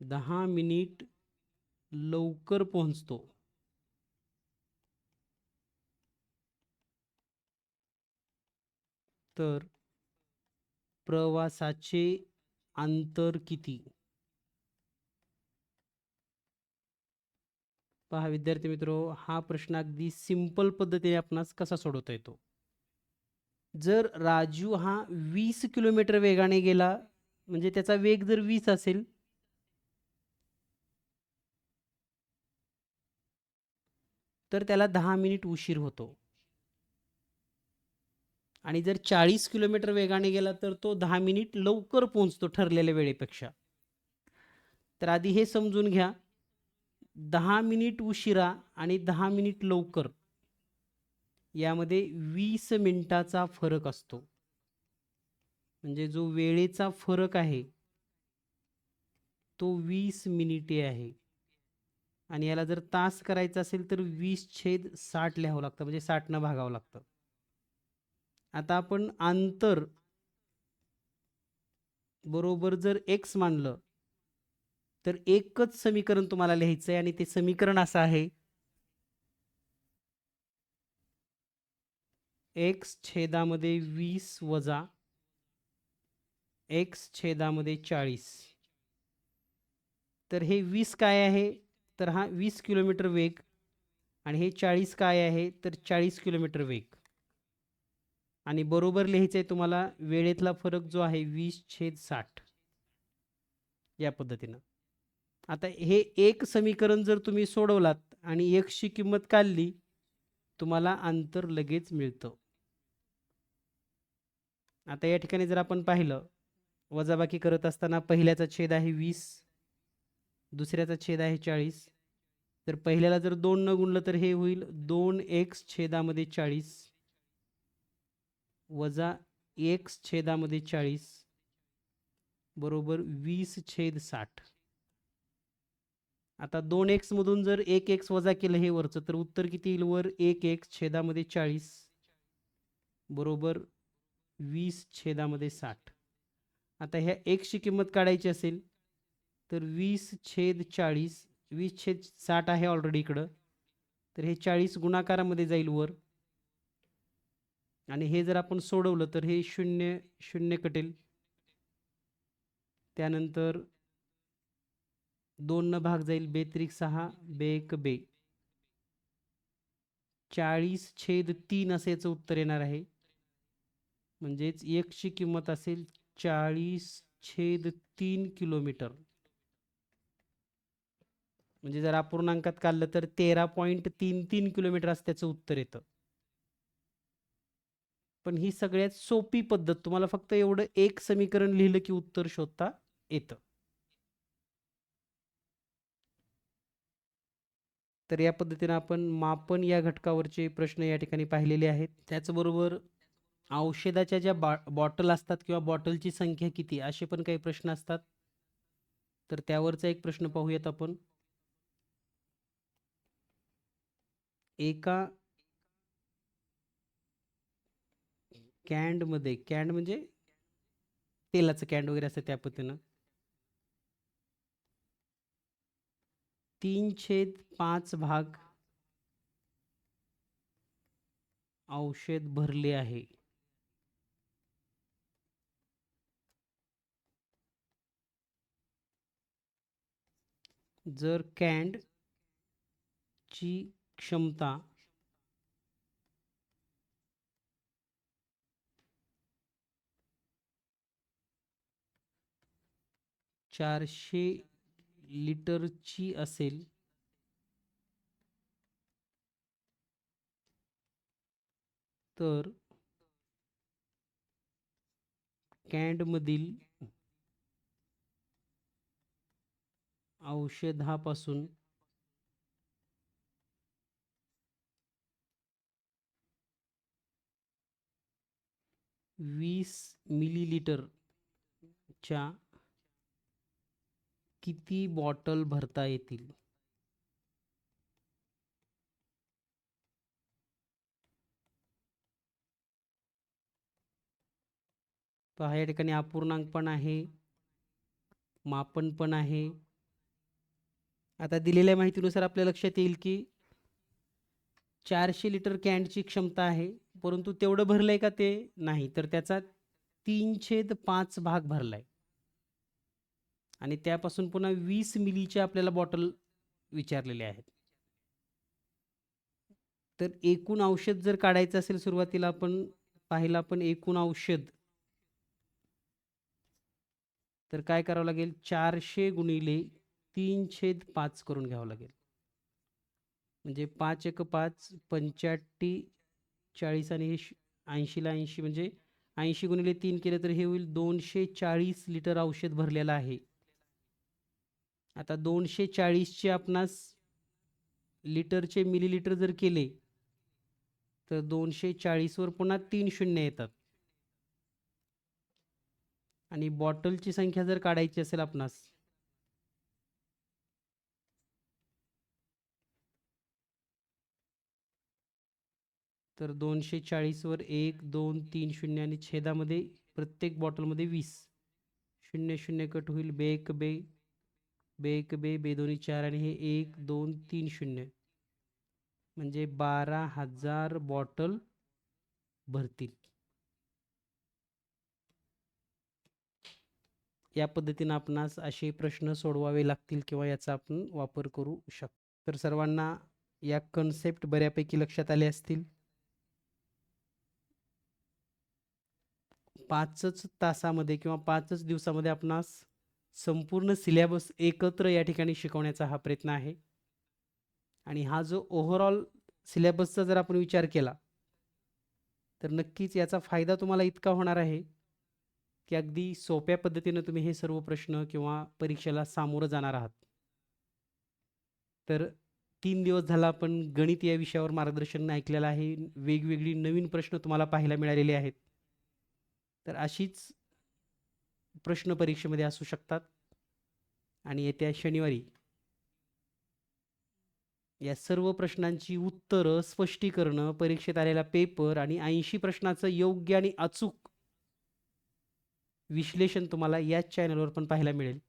10 मिनिट लवकर पोहोचतो. तर प्रवासाचे अंतर किती? पहा विद्यार्थी मित्रो, हा प्रश्न अगदी सिंपल पद्धतीने आपणास कसा सोडवता येतो. जर राजू हा 20 किलोमीटर वेगाने गेला, म्हणजे त्याचा वेग जर 20 असेल, तर त्याला 10 मिनिट उशीर होतो. आणि जर 40 किलोमीटर वेगाने गेला तर तो 10 मिनिट लवकर पोहोचतो ठरलेल्या वेळेपेक्षा. तर आधी हे समजून घ्या, 10 मिनिट उशिरा आणि 10 मिनिट लवकर यामध्ये 20 मिनिटाचा फरक असतो. म्हणजे जो वेळेचा फरक आहे तो 20 मिनिटे आहे. आणि याला जर तास करायचा असेल तर 20/60 लिहावं लागतं, म्हणजे 60 न भागावं लागतं. आता आपण अंतर बरोबर जर x मानलं तर एकच समीकरण तुम्हाला लिहायचं आहे, आणि ते समीकरण असं आहे, x छेदामध्ये 20 वजा x छेदामध्ये 40. तर हे 20 काय आहे, तर हा 20 किलोमीटर वेग, आणि हे 40 काय आहे, तर 40 किलोमीटर वेग. आणि बरोबर लिहायचं आहे तुम्हाला वेळेतला फरक जो आहे 20/60 या पद्धतीनं. आता हे एक समीकरण जर तुम्ही सोडवलात आणि x ची किंमत काढली, तुम्हाला अंतर लगेच मिळतं. आता या ठिकाणी जर आपण पाहिलं, वजाबाकी करत असताना पहिल्याचा छेद आहे 20, दुसऱ्याचा छेद आहे 40. तर पहिल्याला जर 2 न गुणलं तर हे होईल 2x छेदामध्ये 40 वजा x छेदामध्ये 40 बरोबर 20/60. आता 2x मधून जर 1x वजा केलं हे वरचं, तर उत्तर किती येईल वर, 1x छेदामध्ये 40 बरोबर 20/60. आता ह्या x ची किंमत काढायची असेल तर 20/40, 20/60 आहे ऑलरेडी इकडं, तर हे 40 गुणाकारामध्ये जाईल वर, आणि हे जर आपण सोडवलं तर हे 0 0 कटेल. त्यानंतर 2 न भाग जाईल, 2×6 2×1 2. 40/3 असं याचं उत्तर येणार आहे. म्हणजेच x ची किंमत असेल 40/3 किलोमीटर. म्हणजे जर अपूर्णांकात काढलं तर 13.33 किलोमीटर असं त्याचं उत्तर येतं. पण ही सगळ्यात सोपी पद्धत, तुम्हाला फक्त एवढं एक समीकरण लिहिलं की उत्तर शोधता येतं. तर या पद्धतीने आपण मापन या घटकावरचे प्रश्न या ठिकाणी पाहिलेले आहेत. त्याचबरोबर औषधाच्या ज्या बॉटल असतात किंवा बॉटलची संख्या किती, असे पण काही प्रश्न असतात. तर त्यावरचा एक प्रश्न पाहूयात आपण. एका कॅन्डमध्ये, कॅन्ड म्हणजे तेलाचं कॅन्ड वगैरे असतं त्या पद्धतीनं, 3/5 भाग औषध भरले आहे. जर कॅन्ड ची क्षमता 400 लिटरची असेल तर कॅन्डमधील औषधापासून 20 मिलीलिटर च्या किती बॉटल भरता येतील? पहा या ठिकाणी अपूर्णांक पण आहे, मापन पण आहे. आता दिलेल्या माहितीनुसार आपल्या लक्षात येईल की 400 लिटर कॅनची क्षमता आहे, परंतु तेवढं भरलंय का ते नाही, तर त्याचा 3/5 भाग भरलाय आणि त्यापासून पुन्हा 20 मिलीच्या आपल्याला बॉटल विचारलेले आहेत. तर एकूण औषध जर काढायचं असेल, सुरुवातीला आपण पाहिलं आपण एकूण औषध, तर काय करावं लागेल, 400 गुणिले 3/5 करून घ्यावं लागेल. म्हणजे 5 एक 5, 85, 40 आणि 80ला 80, म्हणजे 80 गुणिले 3 केलं तर हे होईल 240 लिटर औषध भरलेलं आहे. आता 240चे आपणास लिटरचे मिलीलिटर जर केले तर 240 वर पुन्हा 3 शून्य येतात आणि बॉटलची संख्या जर काढायची असेल आपणास, तर 240 वर 1 2 3 शून्य आणि छेदामध्ये प्रत्येक बॉटलमध्ये 20, शून्य शून्य कट होईल, बे एक बे, बे एक बे, बे दोन्ही 4 आणि हे 1 2 3 शून्य, म्हणजे 12,000 बॉटल भरतील. या पद्धतीने आपणास असे प्रश्न सोडवावे लागतील किंवा याचा आपण वापर करू शकतो. तर सर्वांना या कन्सेप्ट बऱ्यापैकी लक्षात आले असतील. 5च तासामध्ये किंवा 5च दिवसामध्ये आपणास संपूर्ण सिलेबस एकत्र या ठिकाणी शिकवण्याचा हा प्रयत्न आहे. आणि हा जो ओव्हरऑल सिलेबसचा जर आपण विचार केला तर नक्कीच याचा फायदा तुम्हाला इतका होणार आहे की अगदी सोप्या पद्धतीने तुम्ही हे सर्व प्रश्न किंवा परीक्षेला सामोरं जाणार आहात. तर 3 दिवस झाला आपण गणित या विषयावर मार्गदर्शन ऐकलेलं आहे. वेगवेगळी नवीन प्रश्न तुम्हाला पाहायला मिळालेले आहेत. तर अशीच प्रश्न परीक्षेमध्ये असू शकतात आणि येत्या शनिवारी या सर्व प्रश्नांची उत्तरं, स्पष्टीकरणं, परीक्षेत आलेला पेपर आणि 80 प्रश्नाचं योग्य आणि अचूक विश्लेषण तुम्हाला याच चॅनलवर पण पाहायला मिळेल.